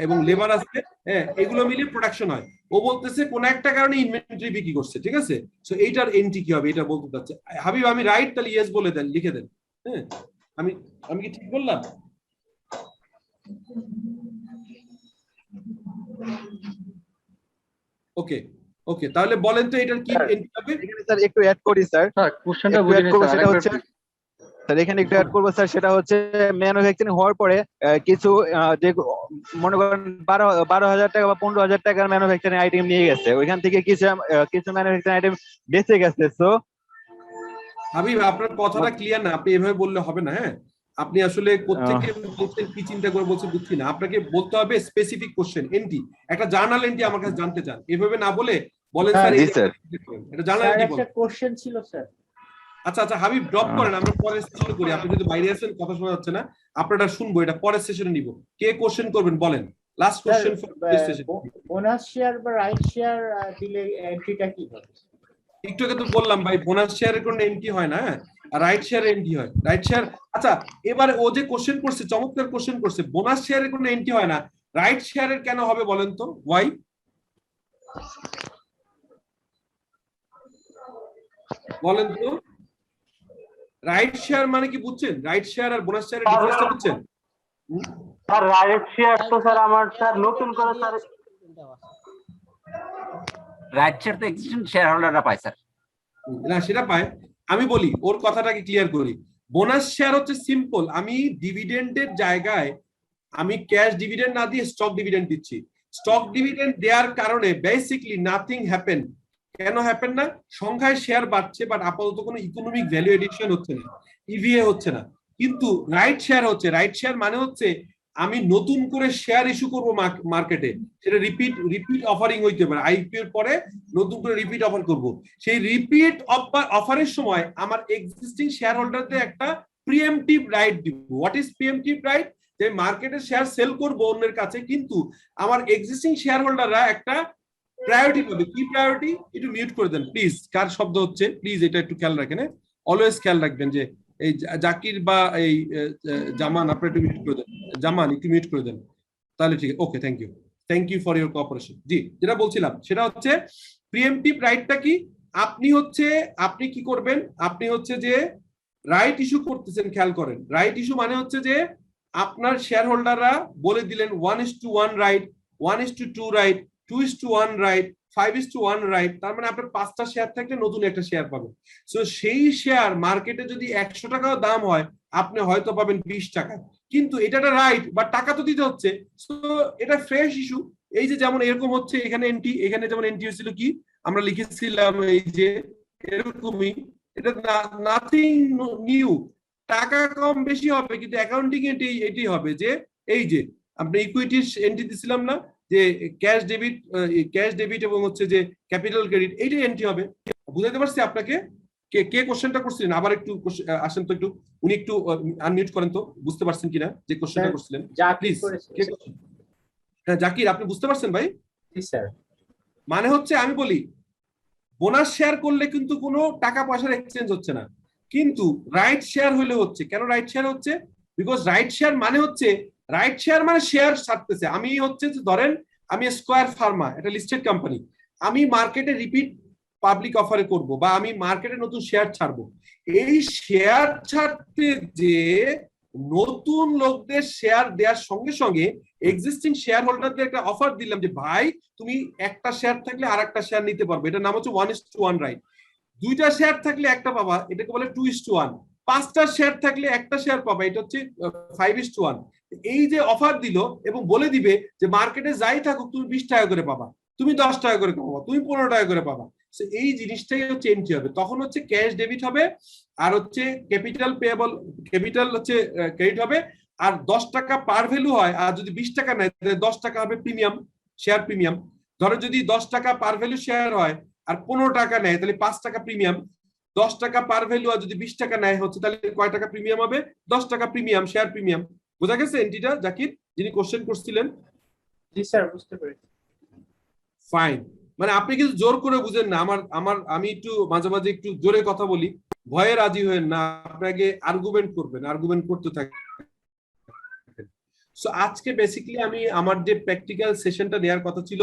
এবং লেবার আছে, হ্যাঁ, এগুলো মিলে প্রোডাকশন হয়। ও বলতেছে কোন একটা কারণে ইনভেন্টরি বিক্রি করছে, ঠিক আছে, সো এইটার এন্ট্রি কি হবে এটা বলতে চাচ্ছে হাবিব। আমি রাইট, তাহলে ইয়েস বলে দেন, লিখে দেন। হ্যাঁ, আমি কি ঠিক বললাম? ওকে ওকে, তাহলে বলেন তো এটার কি এন্ট্রি হবে?
এখানে স্যার একটু অ্যাড করি স্যার,
কোশ্চেনটা বুঝে নিন স্যার,
সেটা হচ্ছে স্যার এখানে একটু অ্যাড করবো স্যার, সেটা হচ্ছে ম্যানুফ্যাকচারিং হওয়ার পরে কিছু যে মনে করেন 12,000 টাকা বা 15,000 টাকার ম্যানুফ্যাকচারিং আইটেম নিয়ে গেছে, ওইখান থেকে কিছু ম্যানুফ্যাকচারিং আইটেম বেঁচে গেছে। সো
হাবিব আপনার কথাটা ক্লিয়ার না, আপনি এভাবে বললে হবে না। হ্যাঁ, আপনি আসলে কোত্থেকে বলছেন, কি চিন্তা করে বলছেন বুঝছি না, আপনাকে বলতে হবে স্পেসিফিক কোশ্চেন এন্ট্রি, একটা জার্নাল এন্ট্রি আমার কাছে জানতে চান, এভাবে না বলে বলেন স্যার এটা জার্নাল এন্ট্রি বলেন।
একটা কোশ্চেন ছিল স্যার।
আচ্ছা আচ্ছা হাবিব ড্রপ করেন, আমরা পরের সেশনে করি, আপনি যদি বাইরে আছেন কথা শোনা যাচ্ছে না, আপনারা শুনবো, এটা পরের সেশনে নিব। কে কোশ্চেন করবেন বলেন, last question for this session.
Bonus share বা রাইট শেয়ার দিলে এন্ট্রিটা কি হবে?
একটু আগে তো বললাম ভাই, বোনাস শেয়ারের কোনো এন্ট্রি হয় না, রাইট শেয়ার এন্ট্রি হয়, রাইট শেয়ার। আচ্ছা, এবার ও যে কোশ্চেন করছে, চমৎকার কোশ্চেন করছে, বোনাস শেয়ারের কোনো এন্ট্রি হয় না, রাইট শেয়ারের কেন হবে বলেন তো, ওয়াই? বলেন তো, রাইট শেয়ার মানে কি বুঝছেন? রাইট শেয়ার আর বোনাস শেয়ারের ডিফারেন্সটা বুঝছেন?
স্যার রাইট শেয়ার তো স্যার আমার স্যার নতুন করে স্যার
রাইট শেয়ার তো এক্সিস্টিং শেয়ার হোল্ডাররা পায় স্যার।
না সেটা পায়, আমি বলি ওর কথাটাকে ক্লিয়ার করি। বোনাস শেয়ার হচ্ছে সিম্পল, আমি ডিভিডেন্ডের জায়গায় আমি ক্যাশ ডিভিডেন্ড না দিয়ে স্টক ডিভিডেন্ড দিচ্ছি। স্টক ডিভিডেন্ড দেওয়ার কারণে বেসিকলি নাথিং হ্যাপেন। কেন হ্যাপেন না? সংখ্যায় শেয়ার বাড়ছে, বাট আপাতত কোনো ইকোনমিক ভ্যালু এডিশন হচ্ছে না, ইভিএ হচ্ছে না। কিন্তু রাইট শেয়ার হচ্ছে, রাইট শেয়ার মানে হচ্ছে আমি নতুন করে শেয়ার ইস্যু করব মার্কেটে, সেটা রিপিট অফারিং হইতে পারে, আইপিও এর পরে নতুন করে রিপিট অফার করব। সেই রিপিট অফারের সময় আমার এক্সিস্টিং শেয়ার হোল্ডারদের একটা প্রিএমটিভ রাইট দিব। What is pre-emptive right? যে মার্কেটে শেয়ার সেল করবো অন্যের কাছে, কিন্তু আমার এক্সিস্টিং শেয়ার হোল্ডাররা একটা প্রায়োরিটি পাবে। কি প্রায়োরিটি? একটু মিউট করে দেন প্লিজ, কার শব্দ হচ্ছে প্লিজ, এটা একটু খেয়াল রাখেন, অলওয়েজ খেয়াল রাখবেন। যে এই জাকির বা এই জামান, আপনি একটু মিউট করে দেন, জামান একটু মিউট করে দেন, তাহলে ঠিক আছে। Okay, thank you for your cooperation. জি, যেটা বলছিলাম সেটা হচ্ছে প্রিএমটিভ রাইটটা কি, আপনি কি করবেন, আপনি হচ্ছে যে রাইট ইস্যু করতেছেন, খেয়াল করেন, রাইট ইস্যু মানে হচ্ছে যে আপনার শেয়ার হোল্ডাররা বলে দিলেন 1:1 রাইট, 1:2 রাইট, 2:1 রাইট, 5:1 রাইট, তার মানে আপনার 5টা শেয়ার থাকলে নতুন একটা শেয়ার পাবেন। সো সেই শেয়ার মার্কেটে যদি 100 টাকাও দাম হয়, আপনি হয়তো পাবেন 20 টাকা। কিন্তু এটা একটা রাইট, বা টাকা তো দিতে হচ্ছে। সো এটা ফ্রেশ ইস্যু। এই যে যেমন এরকম হচ্ছে, এখানে এন্ট্রি, এখানে যেমন এন্ট্রি হয়েছিল কি আমরা লিখেছিলাম, এই যে এরকমই, এটা নাথিং নিউ, টাকা কম বেশি হবে, কিন্তু অ্যাকাউন্টিং এটি হবে যে এই যে আপনি ইকুইটির এন্ট্রি দিছিলাম না, যে ক্যাশ ডেবিট এবং হচ্ছে যে ক্যাপিটাল ক্রেডিট, এইটাই এন্ট্রি হবে। বুঝাতে পারছি আপনাকে? কে কে কোশ্চেনটা করছিলেন আবার একটু আসেন তো, একটু উনি একটু আনমিউট করেন তো, বুঝতে পারছেন কিনা যে কোশ্চেনটা করছিলেন?
জাকির
প্লিজ।
করেছে।
হ্যাঁ জাকির, আপনি বুঝতে পারছেন ভাই?
জি স্যার।
মানে হচ্ছে আমি বলি, বোনাস শেয়ার করলে কিন্তু কোনো টাকা পয়সার এক্সচেঞ্জ হচ্ছে না, কিন্তু রাইট শেয়ার হলে হচ্ছে। কেন রাইট শেয়ার হচ্ছে? বিকজ রাইট শেয়ার মানে হচ্ছে, রাইট শেয়ার মানে শেয়ার ছাড়তেছে। আমি হচ্ছে যে ধরেন আমি স্কয়ার ফার্মা, এটা লিস্টেড কোম্পানি, আমি মার্কেটে রিপিট পাবলিক অফারে করব, বা আমি মার্কেটে নতুন শেয়ার ছাড়বো। এই শেয়ার ছাড়তে যে নতুন লোকদের শেয়ার দেওয়ার সঙ্গে সঙ্গে এক্সিস্টিং শেয়ার হোল্ডারদের একটা অফার দিলাম যে ভাই তুমি একটা শেয়ার থাকলে আর একটা শেয়ার নিতে পারবে, এটার নাম হচ্ছে 1:1 রাইট। 2টা শেয়ার থাকলে একটা পাবা, এটাকে বলে 2:1। 5টা শেয়ার থাকলে একটা শেয়ার পাবা, এটা হচ্ছে 5:1। এই যে অফার দিল এবং বলে দিবে যে মার্কেটে যাই থাকুক তুমি 20 টাকা করে পাবা, তুমি 10 টাকা করে পাবা, তুমি 15 টাকা করে পাবা। এই জিনিসটাই হচ্ছে এন্ট্রি হবে। তখন হচ্ছে ক্যাশ ডেবিট হবে, আর হচ্ছে ক্যাপিটাল পেয়েবল, ক্যাপিটাল হচ্ছে ক্রেডিট হবে। আর 10 টাকা পার ভ্যালু হয়, আর যদি 20 টাকা নেয় তাহলে 10 টাকা হবে প্রিমিয়াম, শেয়ার প্রিমিয়াম। ধরো যদি 10 টাকা পার ভ্যালু শেয়ার হয় আর 15 টাকা নেয়, তাহলে 5 টাকা প্রিমিয়াম। 10 টাকা পার ভ্যালু আর যদি 20 টাকা নেয় হচ্ছে, তাহলে কয় টাকা প্রিমিয়াম হবে? 10 টাকা প্রিমিয়াম, শেয়ার প্রিমিয়াম। বোঝা গেছে এন্ট্রিটা জাকির, যিনি কোশ্চেন করছিলেন?
জি স্যার, বুঝতে পেরেছি।
ফাইন। মানে আপনি কিন্তু জোর করে বুঝেন না। আমি একটু মাঝে মাঝে একটু জোরে কথা বলি, ভয়ে রাজি হয়েন না, আপনাকে আর্গুমেন্ট করবেন, আর্গুমেন্ট করতে থাকবেন। সো আজকে বেসিক্যালি আমি আমার যে প্র্যাকটিক্যাল সেশনটা নেওয়ার কথা ছিল,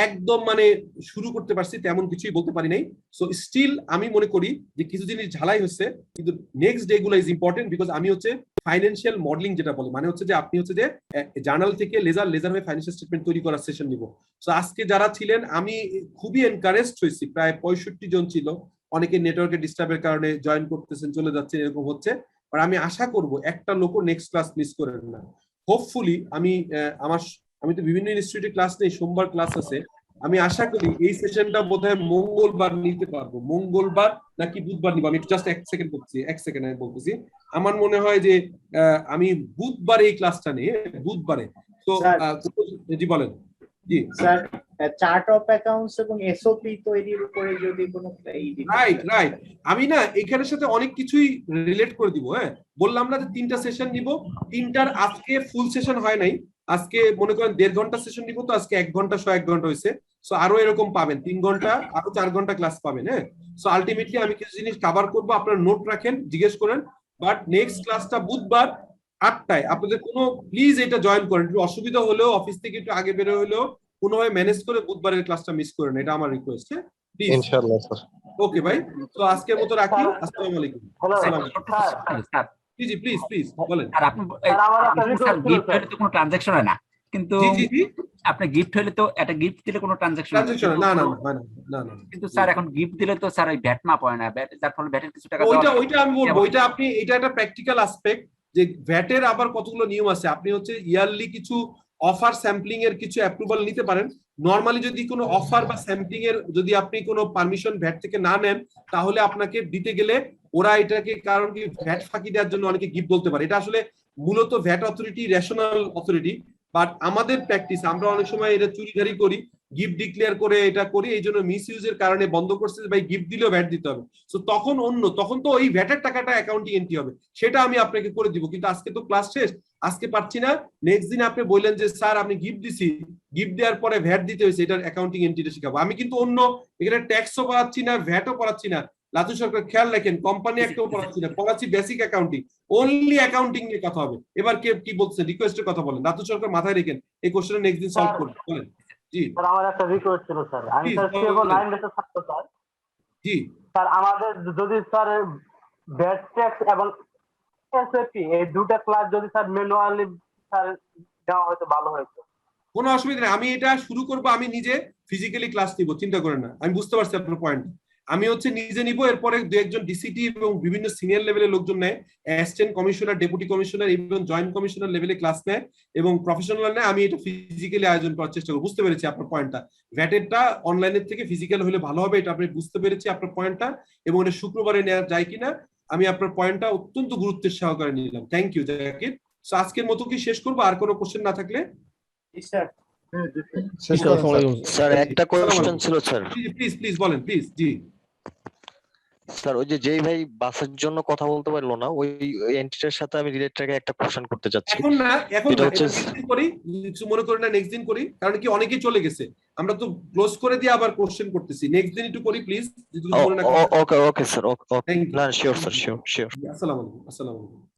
একদম মানে শুরু করতে পারছি, তেমন কিছুই বলতে পারি নাই। সো স্টিল আমি মনে করি যে কিছু জিনিস ঝালাই হচ্ছে, কিন্তু নেক্সট ডে গুলো ইজ ইম্পর্টেন্ট, বিকজ আমি হচ্ছে ফাইন্যান্সিয়াল মডেলিং যেটা বলে, মানে হচ্ছে যে আপনি হচ্ছে যে জার্নাল থেকে লেজার হয়ে ফাইন্যান্সিয়াল স্টেটমেন্ট তৈরি করার সেশন নিব। সো আজকে যারা ছিলেন, আমি খুবই এনকারেজড হয়েছি, প্রায় 65 জন ছিল। অনেকে নেটওয়ার্কের ডিস্টার্বের কারণে জয়েন করতেছেন, চলে যাচ্ছেন, এরকম হচ্ছে। আর আমি আশা করব একটা লোকও নেক্সট ক্লাস মিস করেন না। হোপফুলি আমি তো বিভিন্ন ইনস্টিটিউটে ক্লাস নেই, সোমবার ক্লাস আছে। আমি আশা করি এই সেশনটা বোধহয় মঙ্গলবার নিতে পারবো, মঙ্গলবার নাকি বুধবার নিব। আমি জাস্ট এক সেকেন্ড আমি বলতেছি। আমার মনে হয় যে আমি বুধবারে এই ক্লাসটা নিই, বুধবারে। তো জি বলেন। জি
স্যার, চার্ট অফ অ্যাকাউন্টস এবং এসওপি তৈরির উপরে যদি কোনো
রাইট। আমি না এখানের সাথে অনেক কিছুই রিলেট করে দিব। হ্যাঁ, বললাম না যে 3টা সেশন নিব, 3টার আজকে ফুল সেশন হয় নাই। আজকে মনে করেন 1.5 ঘন্টা সেশন নিব, তো আজকে 1 ঘন্টা 1 ঘন্টা হয়েছে। সো আরো এরকম পাবেন 3 ঘন্টা, আরো 4 ঘন্টা ক্লাস পাবেন। হ্যাঁ, সো আলটিমেটলি আমি কিছু জিনিস কভার করব, আপনারা নোট রাখেন, জিজ্ঞেস করেন। বাট নেক্সট ক্লাসটা বুধবার 8টায়। আপনাদের কোনো প্লিজ এটা জয়েন করেন, একটু অসুবিধা হলেও অফিস থেকে একটু আগে বেরো হলেও কোনোভাবে ম্যানেজ করে বুধবারের ক্লাসটা মিস করেন, এটা আমার রিকোয়েস্ট। হ্যাঁ প্লিজ।
ইনশাআল্লাহ স্যার।
ওকে ভাই, তো আজকের মতো রাখি। আসসালামু আলাইকুম। জি প্লিজ বলেন।
আর আপনি গিফট হলে তো কোনো ট্রানজাকশন হয় না, কিন্তু আপনি গিফট হলে তো একটা গিফট দিলে কোনো ট্রানজাকশন
না।
কিন্তু স্যার এখন গিফট দিলে তো স্যার ওই ভ্যাট মাপ হয় না, যার ফলে ভ্যাটের কিছু টাকা
ওইটা আমি বলবো, ওইটা আপনি, এটা একটা প্র্যাকটিক্যাল অ্যাসপেক্ট যে ভ্যাটের আবার কতগুলো নিয়ম আছে। আপনি হচ্ছে ইয়ারলি কিছু অফার স্যাম্পলিং এর কিছু অ্যাপ্রুভাল নিতে পারেন। নরমালি যদি কোনো অফার বা স্যাম্পলিং এর যদি আপনি কোনো পারমিশন ভ্যাট থেকে না নেন, তাহলে আপনাকে দিতে গেলে ওরা এটাকে, কারণ কি ভ্যাট ফাঁকি দেওয়ার জন্য অনেকে গিফট বলতে পারে। এটা আসলে মূলত VAT authority rational authority, but আমাদের প্র্যাকটিস আমরা অনেক সময় এটা চুরিধারি করি, গিফট ডিক্লেয়ার করে এটা করি, এই জন্য মিস ইউজের কারণে বন্ধ করছে যে ভাই গিফট দিলেও ভ্যাট দিতে হবে। তো তখন তো ওই ভ্যাটের টাকাটা অ্যাকাউন্টিং এন্ট্রি হবে, সেটা আমি আপনাকে করে দিব। কিন্তু আজকে তো ক্লাস শেষ, আজকে পারছি না। নেক্সট দিন আপনি বললেন যে স্যার আপনি গিফট দিছি, গিফট দেওয়ার পরে ভ্যাট দিতে হয়েছে, এটার অ্যাকাউন্টিং এন্ট্রিটা শিখাবো। আমি কিন্তু অন্য এখানে ট্যাক্সও পড়াচ্ছি না, ভ্যাটও পড়াচ্ছি না। লাতু সরকার খেয়াল রাখেন, কোম্পানি একটাও পড়াচ্ছি না, পড়াচ্ছি বেসিক অ্যাকাউন্টিং, অনলি অ্যাকাউন্টিং নিয়ে কথা হবে। এবার কে কি বলছে, রিকোয়েস্টের কথা বলেন। লাতু সরকার মাথায় রেখেন, এই কোশ্চেনটা নেক্সট দিন সলভ করবেন। বলেন। জি
স্যার, আমার একটা রিকোয়েস্ট ছিল স্যার। আমি স্যার সিএফও 9 বেসে থাকতো স্যার।
জি
স্যার, আমাদের যদি স্যার ভ্যাট ট্যাক্স এবং এসএপি এই দুটো ক্লাস যদি স্যার ম্যানুয়ালি স্যার দেওয়া হয়তো ভালো হতো।
কোনো অসুবিধা নেই, আমি এটা শুরু করবো, আমি নিজে ফিজিক্যালি ক্লাস নিব, চিন্তা করেন না। আমি বুঝতে পারছি আপনার পয়েন্ট। আমি হচ্ছে নিজে নিব, এরপরে দু একজন ডিসিটি এবং বিভিন্ন সিনিয়র লেভেলের লোকজন নেয়, অ্যাসিস্ট্যান্ট কমিশনার, ডেপুটি কমিশনার, এবং জয়েন্ট কমিশনার লেভেলে ক্লাস নেয় এবং প্রফেশনাল নেয়। আমি এটা ফিজিক্যালি আয়োজন করার চেষ্টা করবো। বুঝতে পেরেছি আপনার পয়েন্টটা, ভ্যাটেরটা অনলাইনের থেকে ফিজিক্যাল হলে ভালো হবে, এটা আপনি বুঝতে পেরেছি আপনার পয়েন্টটা, এবং এটা শুক্রবারে নেওয়া যায় কিনা আমি আপনার পয়েন্টটা অত্যন্ত গুরুত্বের সহকারে নিলাম। Thank you Zakir. সো আজকের মতো কি শেষ করবো, আর কোনো কোশ্চেন না থাকলে?
শেষ করেন স্যার।
স্যার একটা কোয়েশ্চেন ছিল স্যার।
প্লিজ প্লিজ বলেন প্লিজ। জি
স্যার ওই যে যেই ভাই বাসের জন্য কথা বলতে পারলো না, ওই এন্টিটির সাথে আমি রিলেটেড একটা কোশ্চেন করতে চাচ্ছি।
এখন না, এখন
এটা হচ্ছে
next দিন করি, কিছু মনে করেন না, নেক্সট দিন করি, কারণ কি অনেকেই চলে গেছে, আমরা তো ক্লোজ করে দিয়ে আবার কোশ্চেন করতেছি। নেক্সট দিন একটু করি প্লিজ, যদি মনে না করেন।
Okay okay sir, okay
Thank you.
না শিওর স্যার, শিওর শিওর।
আসসালামু আলাইকুম। আসসালামু আলাইকুম।